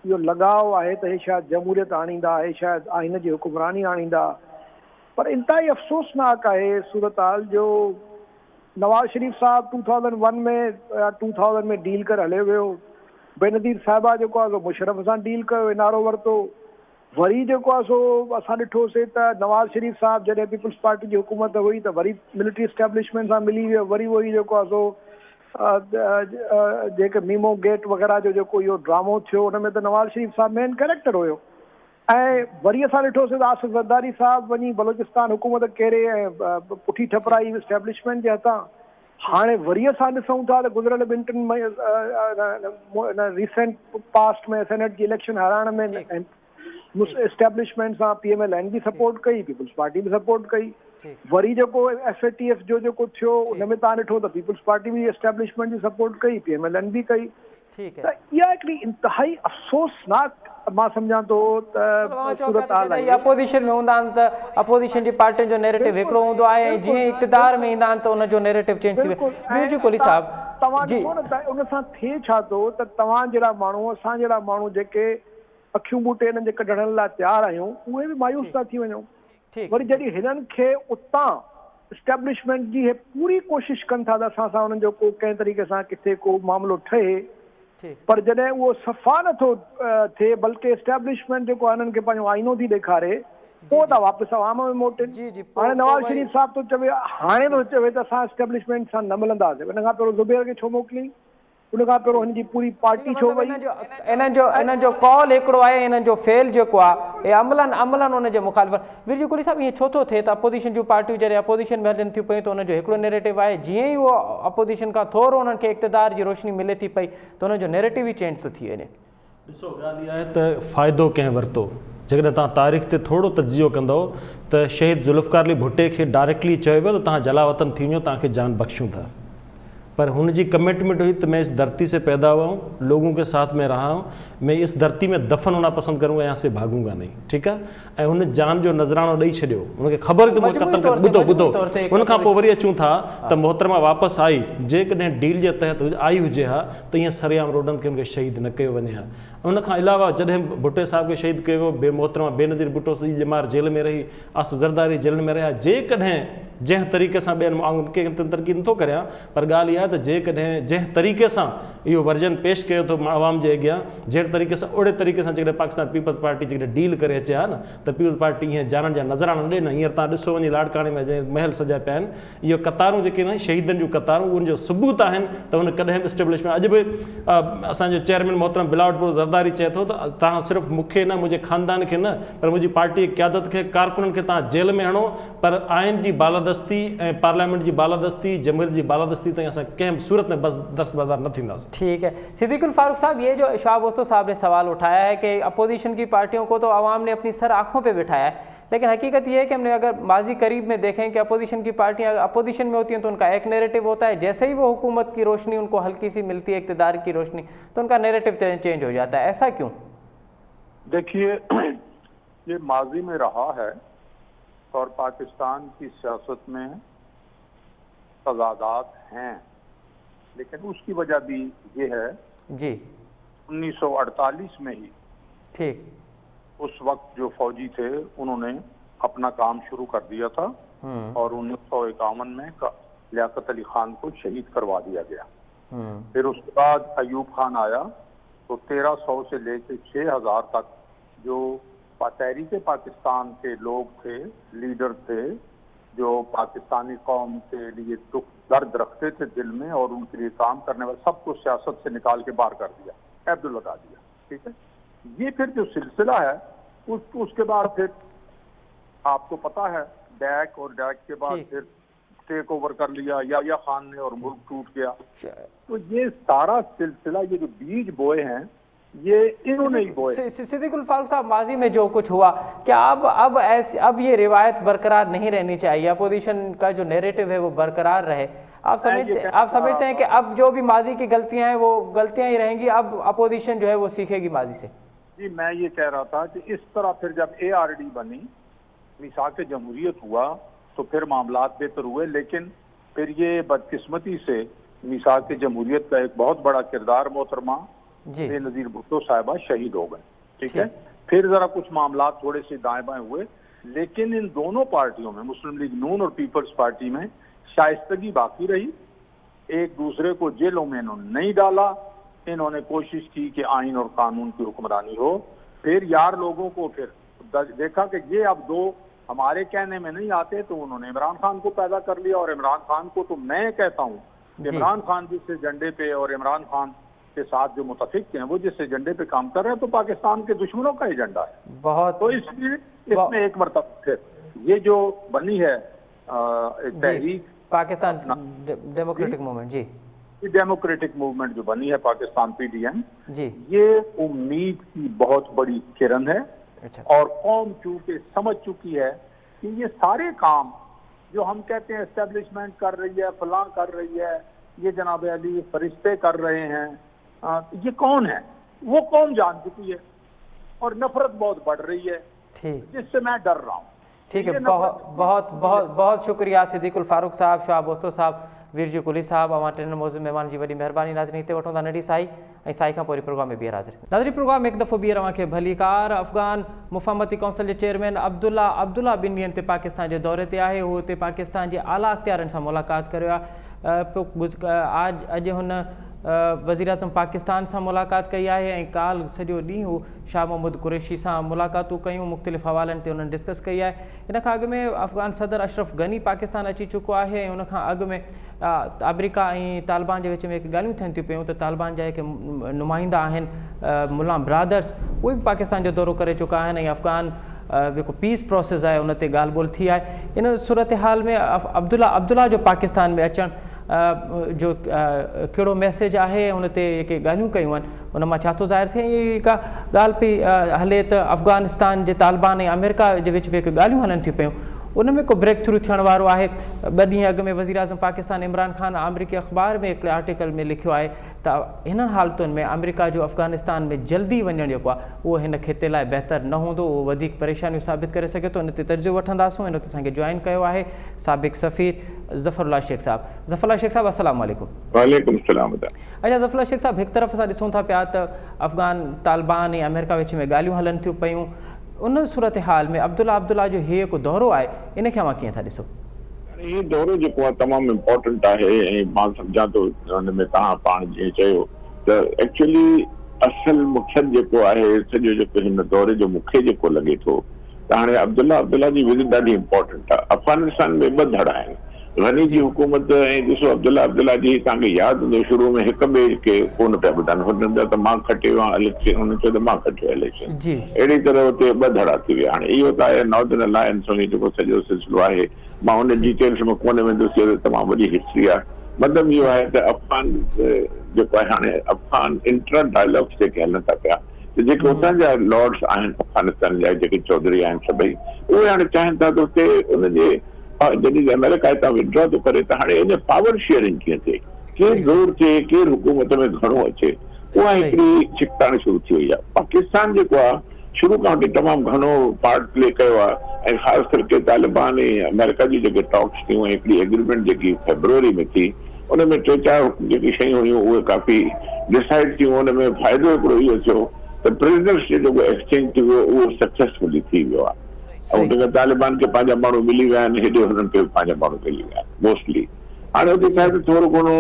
इहो लॻाव आहे त हे शायदि जमहूरियत आणींदा, हे शायदि आइन जी हुकुमरानी आणींदा। पर इंतहाई अफ़सोसनाक आहे सूरत हाल जो नवाज़ शरीफ़ साहब 2001 में 2000 में डील करे हले वियो, बेनज़ीर साहिबा जेको आहे सो मुशर्रफ सां डील कयो, नारो वरितो। वरी जेको आहे सो असां ॾिठोसीं त नवाज़ शरीफ़ साहब जॾहिं पीपल्स पार्टी जी हुकूमत हुई त वरी मिलिट्री एस्टेब्लिशमेंट सां मिली वियो, वरी उहो ई जेको आहे सो जेके मीमो गेट वग़ैरह जो जेको इहो ड्रामो थियो, उन में त नवाज़ शरीफ़ साहब मेन कैरेक्टर हुयो। ऐं वरी असां ॾिठोसीं त आसिफ़ ज़रदारी साहब वञी बलोचिस्तान हुकूमत केरे ऐं पुठी ठपराई एस्टेब्लिशमेंट जे हथां। हाणे वरी असां ॾिसूं था त गुज़िरियल 2-3 रिसेंट पास्ट में सेनेट जी इलेक्शन हाराइण में एस्टेब्लिशमेंट सां PMLN बि सपोर्ट कई, पीपल्स पार्टी बि सपोर्ट कई। वरी जेको FATF जो जेको थियो उन में तव्हां ॾिठो त पीपल्स पार्टी बि एस्टेब्लिशमेंट जी सपोर्ट कई, PMLN बि कई। त इहा हिकिड़ी इंतिहाई अफ़सोसनाक मां सम्झां थो त सूरत हाल आहे। अपोज़िशन में हूंदा आहिनि त अपोज़िशन जी पार्टियुनि जो नैरेटिव हिकिड़ो हूंदो आहे, ऐं जीअं इक़्तिदार में ईंदा आहिनि त उनजो नैरेटिव चेंज थी वेंदो आहे। वीर जी कोहली साहब, तव्हां ॾिसो न त उन सां थिए छा थो त तव्हां जहिड़ा माण्हू, असां जहिड़ा माण्हू जेके अखियूं ॿूटे हिननि जे कढण लाइ तयारु आहियूं, उहे बि मायूस था थी वञूं। वरी जॾहिं हिननि खे उतां एस्टेब्लिशमेंट जी पूरी कोशिश कनि था त असां सां उन्हनि जो को कंहिं तरीक़े सां किथे को मामिलो ठहे, पर जॾहिं उहो सफ़ा नथो थिए, बल्कि एस्टेब्लिशमेंट जेको आहे हिननि खे पंहिंजो आईनो थी ॾेखारे, पोइ था वापसि आवाम में मोटनि। हाणे नवाज़ शरीफ़ साहब थो चवे, हाणे थो चवे त असां एस्टेब्लिशमेंट सां न मिलंदासीं। हिन खां पहिरियों ज़ुबैर खे छो मोकिली, उन खां पहिरियों हिनजी पूरी पार्टी छो वई? इन्हनि जो कॉल हिकिड़ो आहे, इन्हनि जो फेल जेको आहे अमलनि उनजे मुखालिफ़। वीर जी कोहली साहब, ईअं छो थो थिए त अपोज़िशन जूं पार्टियूं जॾहिं अपोज़िशन में हलनि थियूं पयूं त उनजो हिकिड़ो नैरेटिव आहे, जीअं ई उहो अपोज़िशन खां थोरो उन्हनि खे इक़्तिदार जी रोशनी मिले थी पई त उनजो नैरेटिव ई चेंज थो थी वञे? ॾिसो, ॻाल्हि इहा आहे त फ़ाइदो कंहिं वरितो। जेकॾहिं तव्हां तारीख़ ते थोरो तजियो कंदव त शहीद ज़ुल्फ़िकार अली भुट्टे खे डायरेक्टली चयो वियो त तव्हां जलावतन थी वञो, तव्हांखे जान बख़्शूं था। पर हुनजी कमिटमेंट हुई तो मैं इस धरती से पैदा हुआ हूँ, लोगों के साथ में रहा हूँ, मैं इस धरती में दफन होना पसंद करूँगा, यहाँ से भागूंगा नहीं। ठीक है। ऐं हुन जान जो नज़रानो ॾेई छॾियो, हुनखे ख़बर त मूंखे क़त्ल कर, ॿुधो उन खां पोइ वरी अचूं था त मोहतरमा वापसि आई, जेकॾहिं डील जे तहत आई हुजे हा त ईअं सरेआम रोडनि खे हुनखे शहीद न कयो वञे हा। उन खां अलावा जॾहिं भुट्टे साहब खे शहीद कयो वियो, मोहतरमा बेनज़ीर भुट्टो ॼमार जेल में रही, आसिफ़ ज़रदारी जेल में रहिया। जेकॾहिं जंहिं तरीक़े सां ॿियनि माण्हुनि खे तनक़ीद नथो करियां, पर ॻाल्हि इहा आहे त जेकॾहिं जंहिं तरीक़े सां इहो वर्जन पेश कयो थो आवाम जे अॻियां, जहिड़े तरीक़े सां ओड़े तरीक़े सां जेकॾहिं पाकिस्तान पीपल्स पार्टी जेकॾहिं डील करे अचे हा न, त पीपल्स पार्टी हीअं जाननि जा नज़राना ॾे न। हींअर तव्हां ॾिसो वञी लाड़काणे में जंहिं महल सॼा पिया आहिनि, इहो कतारूं जेके आहिनि शहीदनि जूं कतारूं, उनजो सबूत आहिनि त हुन कॾहिं बि एस्टेब्लिशमेंट। अॼु बि असांजो चेयरमैन मोहतरम बिलावटपुर ज़रदारी चए थो त तव्हां सिर्फ़ु मूंखे न, मुंहिंजे ख़ानदान खे न, पर मुंहिंजी पार्टी क़यादत खे, कारकुननि खे तव्हां जेल में हणो, पर आइन जी बालादस्ती ऐं पार्लियामेंट जी बालादस्ती, जमहूरियत जी बालादस्ती ताईं असां कंहिं सूरत में बस दस्तबरदार न थींदासीं। ठीक है। सिद्दीकुल फारूक साहब, ये जो शाह बोस्तो साहब ने सवाल उठाया है कि अपोजिशन की पार्टियों को तो आवाम ने अपनी सर आंखों पे बिठाया है, लेकिन हकीकत ये है कि हमने अगर माजी करीब में देखें कि अपोजिशन की पार्टियां अपोजिशन में होती हैं तो उनका एक नैरेटिव होता है, जैसे ही वो हुकूमत की रोशनी उनको हल्की सी मिलती है, इक़्तिदार की रोशनी, तो उनका नैरेटिव चेंज हो जाता है। ऐसा क्यों? देखिए, ये माजी में रहा है और पाकिस्तान की सियासत में तजादात हैं, लेकिन उसकी वजह भी ये है जी 1948 में ही ठीक उस वक्त जो फौजी थे उन्होंने अपना काम शुरू कर दिया था और 1951 में लियाकत अली खान को शहीद करवा दिया गया। फिर उसके बाद अयूब खान आया तो 1300 से लेकर 6000 तक जो तहरीक पाकिस्तान के लोग थे, लीडर थे, जो पाकिस्तानी कौम के लिए दुख दर्द रखते थे दिल में और उनके लिए काम करने वाले, सबको सियासत से निकाल के बाहर कर दिया, ऐब्दुल लगा दिया। ठीक है। ये फिर जो सिलसिला है उसके बाद फिर आपको पता है डैक और डैक के बाद फिर टेक ओवर कर लिया या खान ने और मुल्क टूट गया। तो ये सारा सिलसिला, ये जो बीज बोए हैं, ये इन्होंने ही बोए। सिद्दीकुल फारूक साहब, माजी में जो कुछ हुआ, क्या अब ये रिवायत बरकरार नहीं रहनी चाहिए? अपोजिशन का जो नैरेटिव है वो बरकरार रहे। आप समझते हैं कि अब जो भी माजी की गलतियां हैं वो गलतियां ही रहेंगी, अब अपोजिशन जो है वो सीखेगी माजी से? जी, मैं ये कह रहा था कि इस तरह फिर जब ARD बनी, मीसाक जमहूरियत हुआ, तो फिर मामलात बेहतर हुए, लेकिन फिर ये बदकिस्मती से मीसाक जमहूरियत का एक बहुत बड़ा किरदार मोहतरमा बेनज़ीर भुट्टो साहिबा शहीद हो गए। ठीक है, फिर जरा कुछ मामलात थोड़े से दाएं बाएं हुए, लेकिन इन दोनों पार्टियों में, मुस्लिम लीग नून और पीपल्स पार्टी में, शाइस्तगी बाकी रही। एक दूसरे को जेलों में इन्होंने नहीं डाला, इन्होंने कोशिश की कि आइन और कानून की हुक्मरानी हो। फिर यार लोगों को फिर देखा कि ये अब दो हमारे कहने में नहीं आते, तो उन्होंने इमरान खान को पैदा कर लिया। और इमरान खान को तो मैं कहता हूँ कि इमरान खान जिस एजेंडे पे और इमरान खान के साथ जो मुतफिक हैं वो जिस एजेंडे पे काम कर रहे हैं, तो पाकिस्तान के दुश्मनों का एजेंडा है बहुत। तो इसलिए इसमें एक मरतबा फिर ये जो बनी है तहरीक पाकिस्तान डेमोक्रेटिक मूवमेंट, जी डेमोक्रेटिक मूवमेंट जो बनी है पाकिस्तान PDM जी, ये उम्मीद की बहुत बड़ी किरण है। और कौम चूंकि समझ चुकी है कि ये सारे काम जो हम कहते हैं एस्टेब्लिशमेंट कर रही है, फलां कर रही है, ये जनाब अली फरिश्ते कर रहे हैं, ये कौन है, वो कौम जान चुकी है। और नफरत बहुत बढ़ रही है, जिससे मैं डर रहा हूँ। ठीक है, बहुत शुक्रिया सिद्दीकुल फारूक साहब, शुआब बोस्तो साहब, वीरजी कुली साहब, अवां टिन मौजूद मेहमान जी वॾी महिरबानी। नाज़रीन, हिते वठूं था नंढी साई, ऐं साई खां पोइ प्रोग्राम में ॿीहर हाज़िर थी। नाज़रीन, प्रोग्राम हिकु दफ़ो ॿीहर अव्हांखे भली कार। अफ़गान मुफ़ाहमती काउंसिल जे चेयरमैन अब्दुल्ला ॿिनि ॾींहंनि ते पाकिस्तान जे दौरे ते आहे। हू हिते पाकिस्तान जे आला अख़्तियारनि सां मुलाक़ात करियो आहे। अॼु हुन वज़ीर आज़म पाकिस्तान सां मुलाक़ात कई आहे ऐं काल सॼो ॾींहुं हू शाह महमूद कुरैशी सां मुलाक़ातूं कयूं, मुख़्तलिफ़ हवालनि ते उन्हनि डिस्कस कई आहे। इन खां अॻु में अफ़गान सदर अशरफ गनी पाकिस्तान अची चुको आहे ऐं उन खां अॻु में अमरीका ऐं तालिबान जे विच में हिकु ॻाल्हियूं थियनि थियूं पियूं त तालिबान जा जेके नुमाइंदा आहिनि मुला ब्रादर्स, उहे बि पाकिस्तान जो दौरो करे चुका आहिनि ऐं अफ़गान जेको पीस प्रोसेस आहे उन ते ॻाल्हि ॿोल्हि थी आहे। इन सूरत हाल में अब्दुल्ला जो पाकिस्तान में अचणु जो कहिड़ो मैसेज आहे, उन ते जेके ॻाल्हियूं कयूं आहिनि उन मां छा थो ज़ाहिर थिए। इहा का ॻाल्हि पई हले त अफ़गानिस्तान जे तालिबान ऐं अमेरिका जे विच में हिकु ॻाल्हियूं हलनि थियूं पियूं, उन में को ब्रेक थ्रू थियण वारो आहे। 2 ॾींहं अॻु में वज़ीर आज़म पाकिस्तान इमरान खान अमरीकी अख़बार में हिकिड़े आर्टिकल में लिखियो आहे त हिननि हालतुनि में अमरीका जो अफ़गानिस्तान में जल्दी वञणु जेको आहे उहो हिन ख़िते लाइ बहितर न हूंदो, उहो वधीक परेशानियूं साबित करे सघे थो। इन ते तर्जो वठंदासूं। इन ते असांखे जॉइन कयो आहे साबिक़ सफ़ीर ज़फ़रुल्लाह शेख साहब। ज़फ़रुल्लाह शेख साहब, अस्सलाम वालेकुम। वालेकुम सलाम। अच्छा ज़फ़रुल्लाह शेख साहब, हिकु तरफ़ असां ॾिसूं था पिया त अफ़गान तालिबान ऐं अमेरिका विच में ॻाल्हियूं हलनि थियूं पियूं, उन सूरत हाल में अब्दुल्ला जो हीअ हिकु दौरो आहे, इन खे कीअं था ॾिसो? ये दौरो जेको आहे तमामु इम्पोर्टेंट आहे ऐं मां सम्झां थो हुन में तव्हां पाण जीअं चयो त एक्चुअली असल मक़सदु जेको आहे सॼो जेको हिन दौरे जो मूंखे जेको लॻे थो त हाणे अब्दुल्ला जी विज़िट ॾाढी इम्पोर्टेंट आहे। अफ़गानिस्तान में 2 धड़ा आहिनि, गनी जी हुकूमत ऐं ॾिसो अब्दुल्ला जी तव्हांखे यादि हूंदो शुरू में हिक ॿिए खे कोन पिया ॿुधनि, हुन त मां खटियो आहे इलेक्शन, हुन चयो त मां खटियो इलेक्शन, अहिड़ी तरह हुते 2 धड़ा थी विया। हाणे इहो त आहे नॉर्दर्न अलायंस में जेको सॼो सिलसिलो आहे, मां हुन डिटेल्स में कोन वेंदुसि, तमामु वॾी हिस्ट्री आहे। मतिलबु इहो आहे त अफ़गान जेको आहे हाणे अफ़गान इंट्रा डायलॉग्स जेके हलनि था पिया, त जेके हुतां जा लॉर्ड्स आहिनि अफ़गानिस्तान जा जेके चौधरी आहिनि सभई, उहे हाणे चाहिनि था त हुते उनजे जॾहिं अमेरिका हितां विड्रॉ थो करे त हाणे इन पावर शेयरिंग कीअं थिए, केरु ज़ोर थिए, केरु हुकूमत में घणो अचे, उहा हिकिड़ी छिकताण शुरू थी वई आहे। पाकिस्तान जेको आहे शुरू खां वठी तमामु घणो पार्ट प्ले कयो आहे ऐं ख़ासि करके तालिबान ऐं अमेरिका जी जेके टॉक्स थियूं ऐं हिकिड़ी एग्रीमेंट जेकी फेब्रुअरी में थी, उन में 3-4 जेकी शयूं हुयूं उहे काफ़ी डिसाइड थियूं। उन में फ़ाइदो हिकिड़ो इहो थियो त प्रिजनर्स जो जेको एक्सचेंज थी वियो उहो सक्सेसफुली थी वियो आहे ऐं जेका तालिबान खे पंहिंजा माण्हू मिली विया आहिनि, हेॾे हुननि खे पंहिंजा माण्हू मिली विया आहिनि मोस्टली। हाणे हुते छा आहे थोरो घणो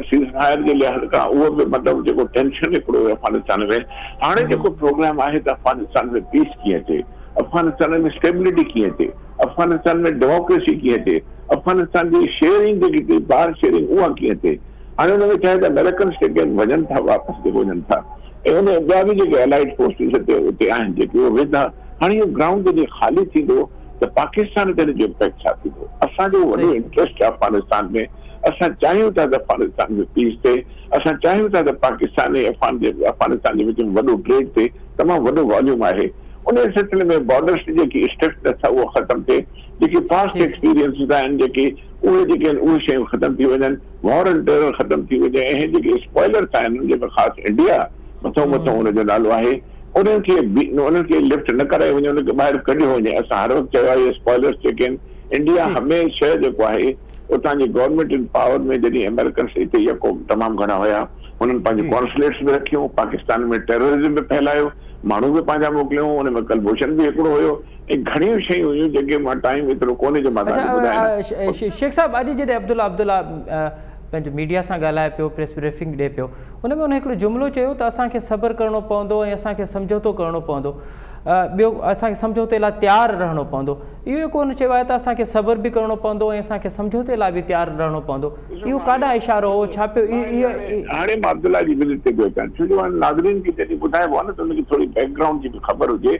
सीज़फायर जे लिहाज़ खां उहो बि मतिलबु जेको टेंशन हिकिड़ो अफ़गानिस्तान में, हाणे जेको प्रोग्राम आहे त अफ़गानिस्तान में पीस कीअं थिए, अफ़गानिस्तान में स्टेबिलिटी कीअं थिए, अफ़गानिस्तान में डेमोक्रेसी कीअं थिए, अफ़गानिस्तान जी शेयरिंग जेकी थी बार शेयरिंग उहा कीअं थिए। हाणे हुन में छा आहे त अमेरिकन्स जेके वञनि था वापसि जेको वञनि था ऐं उन ॿिया बि जेके अलाइड फोर्सिस उते आहिनि जेके उहे वेंदा, हाणे इहो ग्राउंड जॾहिं ख़ाली थींदो त पाकिस्तान ते हिन जो इम्पैक्ट छा थींदो। असांजो वॾो इंट्रस्ट आहे अफ़गानिस्तान में असां चाहियूं था त अफगानिस्तान में पीस थिए, असां चाहियूं था त पाकिस्तान ऐं अफगानिस्तान जे विच में वॾो ट्रेड थिए, तमामु वॾो वॉल्यूम आहे। उन सिलसिले में बॉर्डर्स जी जेकी स्ट्रिक्टनेस आहे उहा ख़तमु थिए, जेकी पास्ट एक्सपीरियंसिस आहिनि जेके जेके आहिनि उहे शयूं ख़तमु थी वञनि, वॉर एंड टेरर ख़तमु थी वञे, ऐं जेके स्पॉइलर्स आहिनि जंहिंमें ख़ासि इंडिया मथों हुनजो नालो आहे, उन्हनि खे लिफ्ट न कराए वञे, उनखे ॿाहिरि कढियो वञे। असां हर वक़्तु चयो आहे इहे स्पॉइलर्स जेके आहिनि, इंडिया हमेशह जेको आहे उतां जी गवर्नमेंट इन पावर में जॾहिं अमेरिकन्स हिते यको तमामु घणा हुया, हुननि पंहिंजे कॉन्सुलेट्स बि रखियूं, पाकिस्तान में टेररिज्म बि फैलायो, माण्हू बि पंहिंजा मोकिलियूं, हुन में कलभूषण बि हिकिड़ो हुयो, ऐं घणियूं शयूं हुयूं जेके मां टाइम एतिरो कोन्हे जो मां तव्हांखे ॿुधायां। शेख साहब, अॼु जॾहिं अब्दुल्ला पंहिंजे मीडिया सां ॻाल्हाए पियो, प्रेस ब्रीफिंग ॾिए पियो, हुन में हुन हिकिड़ो जुमिलो चयो त असांखे सब्र करिणो पवंदो ऐं असांखे समझौतो करिणो पवंदो, ॿियो असांखे समझौते लाइ तयारु रहणो पवंदो। इहो कोन चयो आहे त असांखे सब्र बि करिणो पवंदो ऐं असांखे समझौते लाइ बि तयारु रहणो पवंदो, इहो काॾा इशारो हो, छा पियो? हाणे मां अब्दुल्ला जी विज़िट ते पियो अचां, छो जो नाज़रीन खे जॾहिं ॿुधाइबो आहे न त हुनखे थोरी बैकग्राउंड जी बि ख़बर हुजे,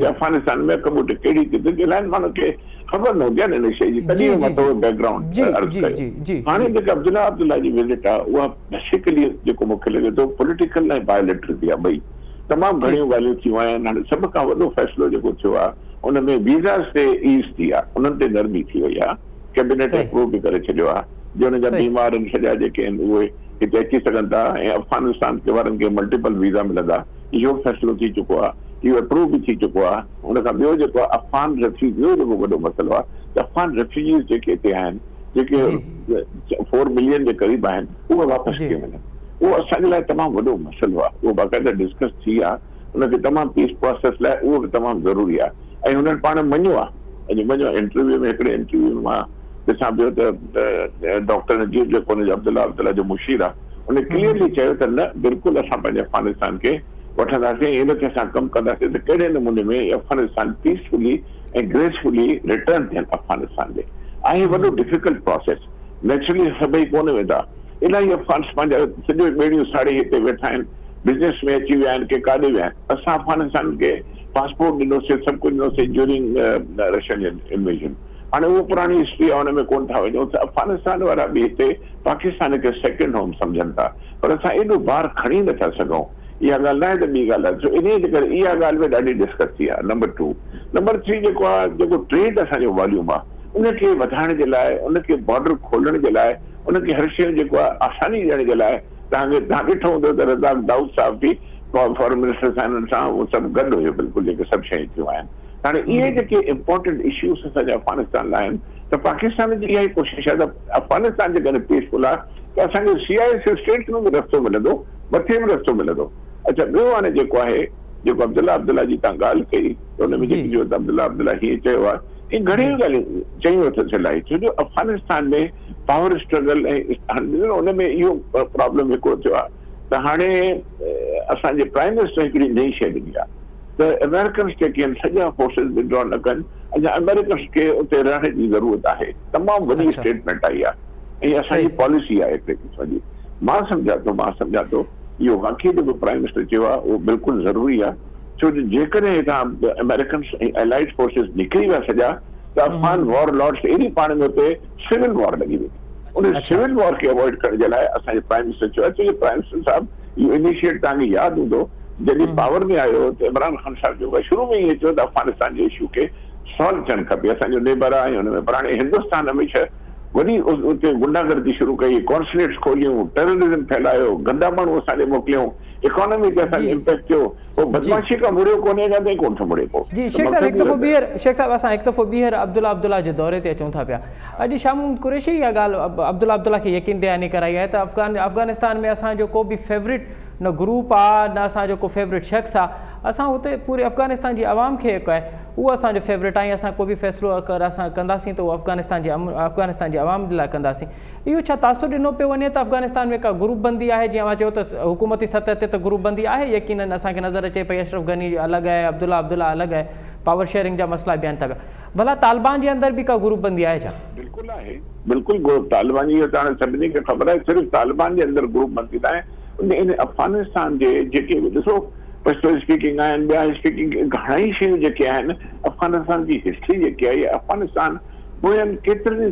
अफगानिस्तान में कबूट कहिड़ी किथे ॻाल्हाइनि, माण्हू खे ख़बर न हुजे हिन शइ जी, तॾहिं मां थोरो बैकग्राउंड अर्ज़ु कयो। हाणे जेका अब्दुल्ला जी विज़िट आहे उहा बेसिकली जेको मूंखे लॻे थो पॉलिटिकल ऐं बायोलेटरल बि आहे, ॿई तमामु घणियूं ॻाल्हियूं थियूं आहिनि। हाणे सभ खां वॾो फ़ैसिलो जेको थियो आहे उन में वीज़ास ते ईज़ थी आहे, उन्हनि ते नरमी थी वई आहे, कैबिनेट अप्रूव बि करे छॾियो आहे, जो हुन जा बीमार आहिनि सॼा जेके आहिनि उहे हिते अची सघनि था, ऐं अफगानिस्तान के वारनि खे मल्टीपल वीज़ा मिलंदा, इहो फ़ैसिलो थी चुको आहे, इहो अप्रूव बि थी चुको आहे। हुन खां ॿियो जेको आहे अफगान रेफ्यूजी जेको वॾो मसइलो आहे, त अफगान रेफ्यूजीस जेके हिते आहिनि, जेके 4 मिलियन जे क़रीब आहिनि, उहे वापसि थी वञनि, उहो असांजे लाइ तमामु वॾो मसइलो आहे, उहो बाक़ाइदा डिस्कस थी आहे, उनखे तमामु पीस प्रोसेस लाइ उहो बि तमामु ज़रूरी आहे। ऐं हुननि पाण मञियो आहे, अॼु मञियो इंटरव्यू में, हिकिड़े इंटरव्यू में मां ॾिसां पियो त डॉक्टर नजीर जेको हुनजो अब्दुल्ला जो मुशीर आहे, उन क्लियरली चयो त न, बिल्कुलु असां पंहिंजे अफगानिस्तान खे वठंदासीं, इनखे असां कमु कंदासीं त कहिड़े नमूने में अफगानिस्तान पीसफुली ऐं ग्रेसफुली रिटर्न थियनि अफगानिस्तान ॾे। आहे वॾो डिफिकल्ट प्रोसेस, नेचुरली सभई कोन वेंदा, इलाही अफगान पंहिंजा सॼो ॿेड़ियूं साड़ी हिते वेठा आहिनि, बिज़नेस में अची विया आहिनि, के काॾे विया आहिनि। असां अफगानिस्तान खे पासपोर्ट ॾिनोसीं, सभु कुझु ॾिनोसीं ड्यूरिंग रशियन इन्वेजन। हाणे उहो पुराणी हिस्ट्री आहे, हुन में कोन था वञूं, त अफगानिस्तान वारा बि हिते पाकिस्तान खे सेकेंड होम सम्झनि था, पर असां एॾो भार खणी नथा सघूं। इहा ॻाल्हि न आहे त ॿी ॻाल्हि आहे, इन जे करे इहा ॻाल्हि में ॾाढी डिस्कस थी आहे। नंबर 2, नंबर 3 जेको आहे, जेको ट्रेड असांजो वॉल्यूम आहे, उनखे वधाइण जे लाइ, उनखे बॉर्डर खोलण जे लाइ, उनखे हर शइ जेको आहे आसानी ॾियण जे लाइ, तव्हां ॾिठो हूंदो त रज़ाक दाऊद साहब बि फॉरेन मिनिस्टर सां सां उहो सभु गॾु हुयो, बिल्कुलु जेके सभु शयूं थियूं आहिनि। हाणे इहे जेके इम्पोर्टेंट इश्यूज़ असांजे अफगानिस्तान लाइ आहिनि, त पाकिस्तान जी इहा ई कोशिशि आहे त अफगानिस्तान जेकॾहिं पीसफुल आहे त असांखे CIS स्टेट्स में बि रस्तो मिलंदो, मथे में रस्तो मिलंदो। अच्छा, ॿियो हाणे जेको आहे, जेको अब्दुल्ला जी तव्हां ॻाल्हि कई, त हुन में जेकी जो अब्दुल्ला हीअं चयो आहे, इहे घणियूं ॻाल्हियूं चयूं अथसि इलाही, छो जो अफगानिस्तान में पावर स्ट्रगल ऐं हुन में इहो प्रॉब्लम हिकिड़ो थियो आहे त हाणे असांजे प्राइम मिनिस्टर हिकिड़ी नई शइ ॾिनी आहे त अमेरिकन्स जेके आहिनि सॼा फोर्सिस विड्रॉ न कनि, अञा अमेरिकन्स खे उते रहण जी ज़रूरत आहे। तमामु वॾी स्टेटमेंट आई आहे, ऐं असांजी पॉलिसी आहे हिकिड़े क़िस्म जी। मां सम्झां थो इहो वाक़ई जेको प्राइम मिनिस्टर चयो आहे उहो बिल्कुलु ज़रूरी आहे, छो जो जेकॾहिं हितां अमेरिकन्स ऐं एलाइड फोर्सिस निकिरी विया सॼा, त अफगान वॉर लॉर्ड्स एॾी पाण में उते सिविल वॉर लॻी वई। उन सिविल वॉर खे अवॉइड करण जे लाइ असांजे प्राइम मिनिस्टर चयो आहे, प्राइम मिनिस्टर साहब इहो इनिशिएट तव्हांखे यादि हूंदो, जॾहिं पावर में आयो त इमरान खान साहब जेको शुरू में इहे चयो त अफगानिस्तान जे इशू खे सॉल्व थियणु खपे, असांजो नेबर आहे, हुन में पर हाणे हिंदुस्तान हमेशह वॾी उते गुंडागर्दी शुरू कई, कॉन्सुलेट्स खोलियूं, टेररिज्म फैलायो, गंदा माण्हू असांजे मोकिलियूं, इकोनॉमी ते असांखे इम्पैक्ट थियो, पोइ बदमाशी खां मुड़ियो कोन्हे, अञा ताईं कोन थो मुड़े पोइ। जी शेख साहब, हिकु दफ़ो असां हिकु दफ़ो ॿीहर अब्दुल्ला जे दौरे ते अचूं था पिया। अॼु शामून कुरैशी इहा ॻाल्हि अब्दुल्ला खे यकीन दयानी कराई आहे त अफगानिस्तान में असांजो को बि फेवरेट न ग्रुप आहे, न असांजो को फेवरेट शख़्स आहे, असां हुते पूरे अफगानिस्तान जी आवाम खे हिकु आहे उहो असांजो फेवरेट आहे, असां को बि फ़ैसिलो अगरि असां कंदासीं त उहो अफगानिस्तान जी आवाम लाइ कंदासीं। इहो छा तासुर ॾिनो पियो वञे त अफगानिस्तान में का ग्रुप बंदी आहे? जीअं मां चयो त हुकूमती सतह ते त ग्रुप बंदी आहे, यकीनन असांखे नज़र अचे पई अशरफ गनी अलॻि आहे, अब्दुल्ला अलॻि आहे, पावर शेयरिंग जा मसइला बयानु था पिया, भला तालिबान जे अंदरि बि का ग्रुप बंदी आहे छा? बिल्कुलु आहे, बिल्कुलु तालिबान जी हाणे सभिनी खे ख़बर आहे, सिर्फ़ु तालिबान जे अंदरि ग्रुप बंदी न आहे, इन अफगानिस्तान जे जेके ॾिसो पश्तो स्पीकिंग आहिनि, ॿिया स्पीकिंग घणेई शयूं जेके आहिनि, अफगानिस्तान जी हिस्ट्री जेकी आहे, अफगानिस्तान पोयनि केतिरनि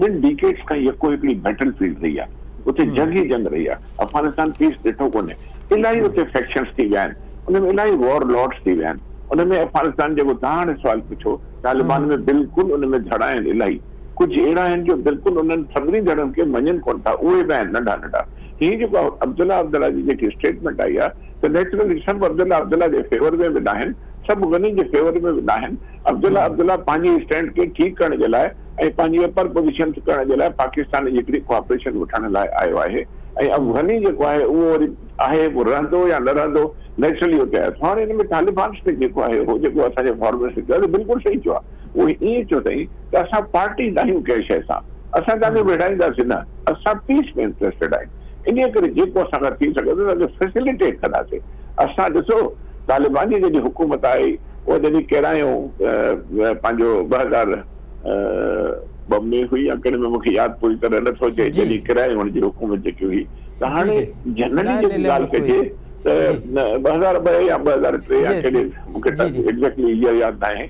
ॿिनि डिकेड्स खां यको हिकिड़ी बैटल फील्ड रही आहे, उते जंग ई जंग रही आहे। अफगानिस्तान पीस ॾिठो कोन्हे, इलाही उते फैक्शन्स थी विया आहिनि, उनमें इलाही वॉर लॉर्ड्स थी विया आहिनि। उनमें अफगानिस्तान जेको तव्हां हाणे सुवाल पुछो, तालिबान में बिल्कुलु उनमें धड़ा आहिनि इलाही, कुझु अहिड़ा आहिनि जो बिल्कुलु उन्हनि सभिनी धड़नि खे मञनि कोन था, उहे बि आहिनि नंढा नंढा। हीअ जेको अब्दुल्ला जी जेकी स्टेटमेंट आई आहे, त नेचुरली सभु अब्दुल्ला जे फेवर में बि न आहिनि, सभु गनी जे फेवर में बि न आहिनि। अब्दुल्ला पंहिंजी स्टैंड खे ठीकु करण जे लाइ ऐं पंहिंजी अपर पोज़ीशन करण जे लाइ पाकिस्तान जी हिकिड़ी कोऑपरेशन वठण लाइ आयो आहे। ऐं अफगानी जेको आहे उहो वरी आहे, उहो रहंदो या न रहंदो, नेचुरली हुते आहे। हाणे हिन में तालिबान में जेको आहे उहो जेको असांजे फॉरेन मिनिस्टर बिल्कुलु सही चयो आहे, उहो ईअं चयो अथई त असां पार्टी न आहियूं कंहिं शइ सां, असां तव्हांखे विढ़ाईंदासीं न, असां पीस में इंट्रस्टेड आहियूं। इन करे जेको असां खां थी सघे थो उनखे फैसिलिटेट कंदासीं। असां ॾिसो तालिबान जी जॾहिं हुकूमत आई, उहा जॾहिं किरायो पंहिंजो 2002 में हुई या कॾहिं में मूंखे यादि पूरी तरह नथो अचे, जॾहिं किरायो हुनजी हुकूमत जेकी हुई, त हाणे जनरली जेकी ॻाल्हि कजे त 2002 या 2003 या कॾहिं मूंखे एग्ज़ैक्टली इहा यादि न आहे,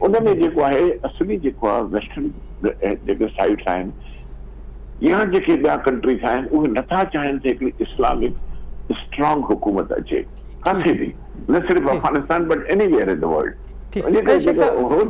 उनमें जेको आहे असली जेको आहे वेस्टर्न जेके साइट्स आहिनि या जेके ॿिया कंट्रीज़ आहिनि, उहे नथा चाहिनि त हिकिड़ी इस्लामिक स्ट्रॉन्ग हुकूमत अचे काथे बि, न सिर्फ़ु Afghanistan but anywhere in the world. हो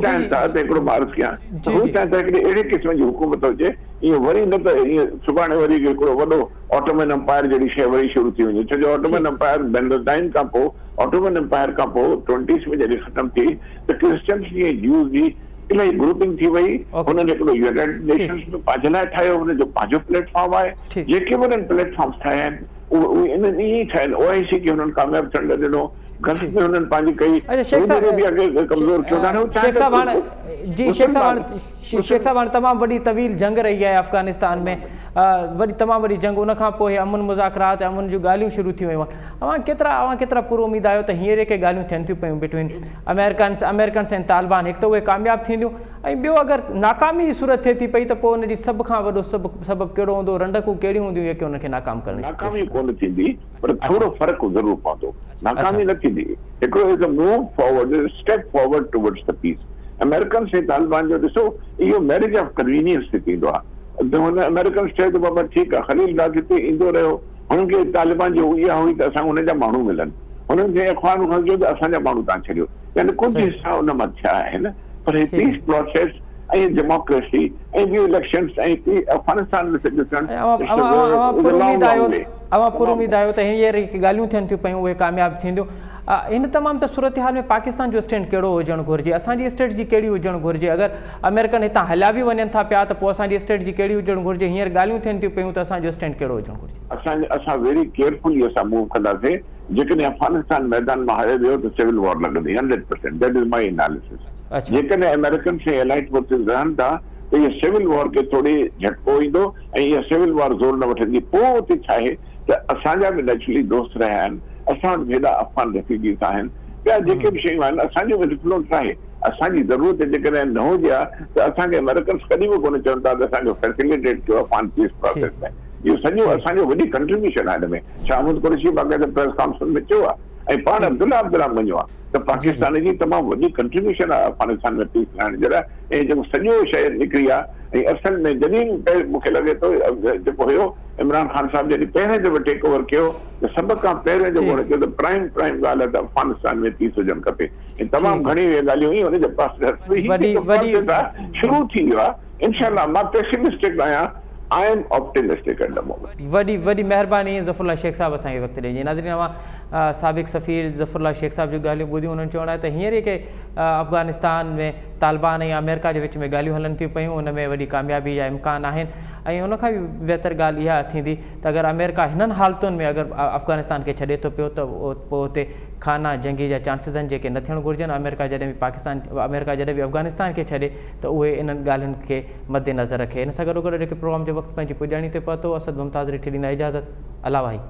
चाहिनि था त हिकिड़ो मार्फ कयां, हो चाहिनि था हिकिड़ी अहिड़े क़िस्म जी हुकूमत हुजे, ईअं वरी न त ईअं सुभाणे वरी हिकिड़ो वॾो ऑटोमन एम्पायर जहिड़ी शइ वरी शुरू थी वञे। छो जो ऑटोमन एम्पायर बेनज़ाइन खां पोइ, ऑटोमन एम्पायर खां पोइ 20s में जॾहिं ख़तमु थी त क्रिश्चियंस जी ज्यूज़ जी इलाही ग्रुपिंग थी वई। हुननि हिकिड़ो यूनाइटेड नेशंस में पंहिंजे लाइ ठाहियो, हुनजो पंहिंजो प्लेटफॉर्म आहे। जेके बि हुननि प्लेटफॉर्म्स ठाहिया आहिनि उहे इन्हनि ईअं ई ठाहिया आहिनि। OIC खे हुननि कामयाबु थियण ॾिनो, गल्फ में हुननि पंहिंजी कई, कमज़ोर कयो। शेख साहब हाणे तमामु वॾी तवील जंग रही आहे अफ़गानिस्तान में, वॾी तमामु वॾी जंग, उनखां पोइ अमन मुज़ाकरात अमन जूं ॻाल्हियूं शुरू थी वियूं आहिनि। अव्हां केतिरा पुर उमेद आहियो त हींअर के ॻाल्हियूं थियनि थियूं पियूं बिटवीन अमेरिकन्स ऐं तालिबान, हिकु त उहे कामयाबु थींदियूं, ऐं ॿियो अगरि नाकामी जी सूरत थिए थी पई त पोइ हुनजी सभ खां वॾो सबबु कहिड़ो हूंदो, रंडकूं कहिड़ियूं हूंदियूं जेके हुनखे नाकाम करणु? नाकामी कोन थींदी, पर थोरो फ़र्क़ु ज़रूरु पवंदो। नाकामी न थींदी, हिकिड़ो is a move forward, step forward towards the peace. American ऐं तालिबान जो ॾिसो, इहो मैरिज ऑफ कन्वीनियंस ते थींदो आहे। हुन अमेरिकन चयो त बाबा ठीकु आहे, ख़लील दाद हिते ईंदो रहियो, हुननि खे तालिबान जो इहा हुई त असां हुनजा माण्हू मिलनि, हुननि खे अख़बार खां कयो त असांजा माण्हू तव्हां छॾियो, यानी कुझु हिसा हुन मां थिया आहिनि। पर ही पीस प्रोसेस ऐं डेमोक्रेसी ऐं ॿियूं इलेक्शन्स ऐं अफगानिस्तान में पुर उमेद आहियो त हींअर ॻाल्हियूं थियनि थियूं पियूं उहे कामयाबु थींदियूं। इन तमामु त सूरत हाल में पाकिस्तान जो स्टैंड कहिड़ो हुजणु घुरिजे, असांजी स्टेट जी कहिड़ी हुजणु घुरिजे? अगरि अमेरिकन हितां हलिया बि वञनि था पिया त पोइ असांजी स्टेट जी कहिड़ी हुजणु घुरिजे? हींअर ॻाल्हियूं थियनि थियूं पियूं त असांजो स्टैंड कहिड़ो हुजणु घुरिजे? असां वेरी केयरफुली असां मूव कंदासीं। जेकॾहिं अफगानिस्तान मैदान मां हारे वियो त सिविल वॉर लॻंदी 100%, दैट इज़ माई एनालिसिस। जेकॾहिं अमेरिकन से एलाइड फोर्सिस रहनि था त इहा सिविल वॉर खे थोरी झटको ईंदो ऐं इहा सिविल वॉर ज़ोर न वठंदी। पोइ उते छा आहे त असांजा बि नेचुरली दोस्त रहिया आहिनि, असां वटि हेॾा अफगान रेफ्यूजीस आहिनि, ॿिया जेके बि शयूं आहिनि, असांजो बि इन्फ्लुएंस आहे। असांजी ज़रूरत जेकॾहिं न हुजे हा त असांखे अमेरिकन्स कॾहिं बि कोन चवनि था त असांजो फैसिलिटेट कयो अफगान पीस प्रोसेस में। इहो सॼो असांजो वॾी कंट्रीब्यूशन आहे हिन में। शाहमूद कुरैशी बाक़ाइदा प्रेस कॉन्फ्रेंस में चयो आहे ऐं पाण अब्दुल्ला मञियो आहे त पाकिस्तान जी तमामु वॾी कंट्रीब्यूशन आहे अफगानिस्तान में पीस ठाहिण जे लाइ। ऐं जेको सॼो शइ निकिरी आहे, ऐं असल में जॾहिं मूंखे लॻे थो जेको हुयो इमरान ख़ान साहिब जॾहिं पहिरें दफ़े टेक ओवर कयो त सभ खां पहिरें जेको हुन चयो त प्राइम ॻाल्हि आहे त अफगानिस्तान में पीस हुजणु खपे। ऐं तमामु घणी इहे ॻाल्हियूं हुयूं हुनजे पास शुरू थी वियो आहे। इंशाअल्लाह मां पेसिमिस्टिक आहियां, I am optimistic at the moment. वॾी महिरबानी ज़फ़रुल्लाह शेख साहब असांखे वक़्तु ॾिनी। नाज़रीन, साबिक़ सफ़ीर ज़फ़रुल्लाह शेख साहब जूं ॻाल्हियूं ॿुधियूं। उन्हनि चवणु आहे त हींअर ई के अफ़गानिस्तान में तालिबान ऐं अमेरिका जे विच में ॻाल्हियूं हलनि थियूं पियूं, हुन में वॾी कामयाबी जा इम्कान आहिनि। ऐं उनखां बि बहितर ॻाल्हि इहा थींदी त अगरि अमेरिका हिननि हालतुनि में अगरि अफ़गानिस्तान खे छॾे थो पियो त पोइ हुते खाना जंगी जा चांसिस आहिनि जेके न थियणु घुरिजनि। अमेरिका जॾहिं बि अफ़गानिस्तान खे छॾे त उहे इन्हनि ॻाल्हियुनि खे मद्देनज़र रखे। हिन सां गॾोगॾु जेके प्रोग्राम जो वक़्तु पंहिंजी पुॼाणी ते पहुतो, असद मुमताज़ खे ॾींदा इजाज़त। अला भाई।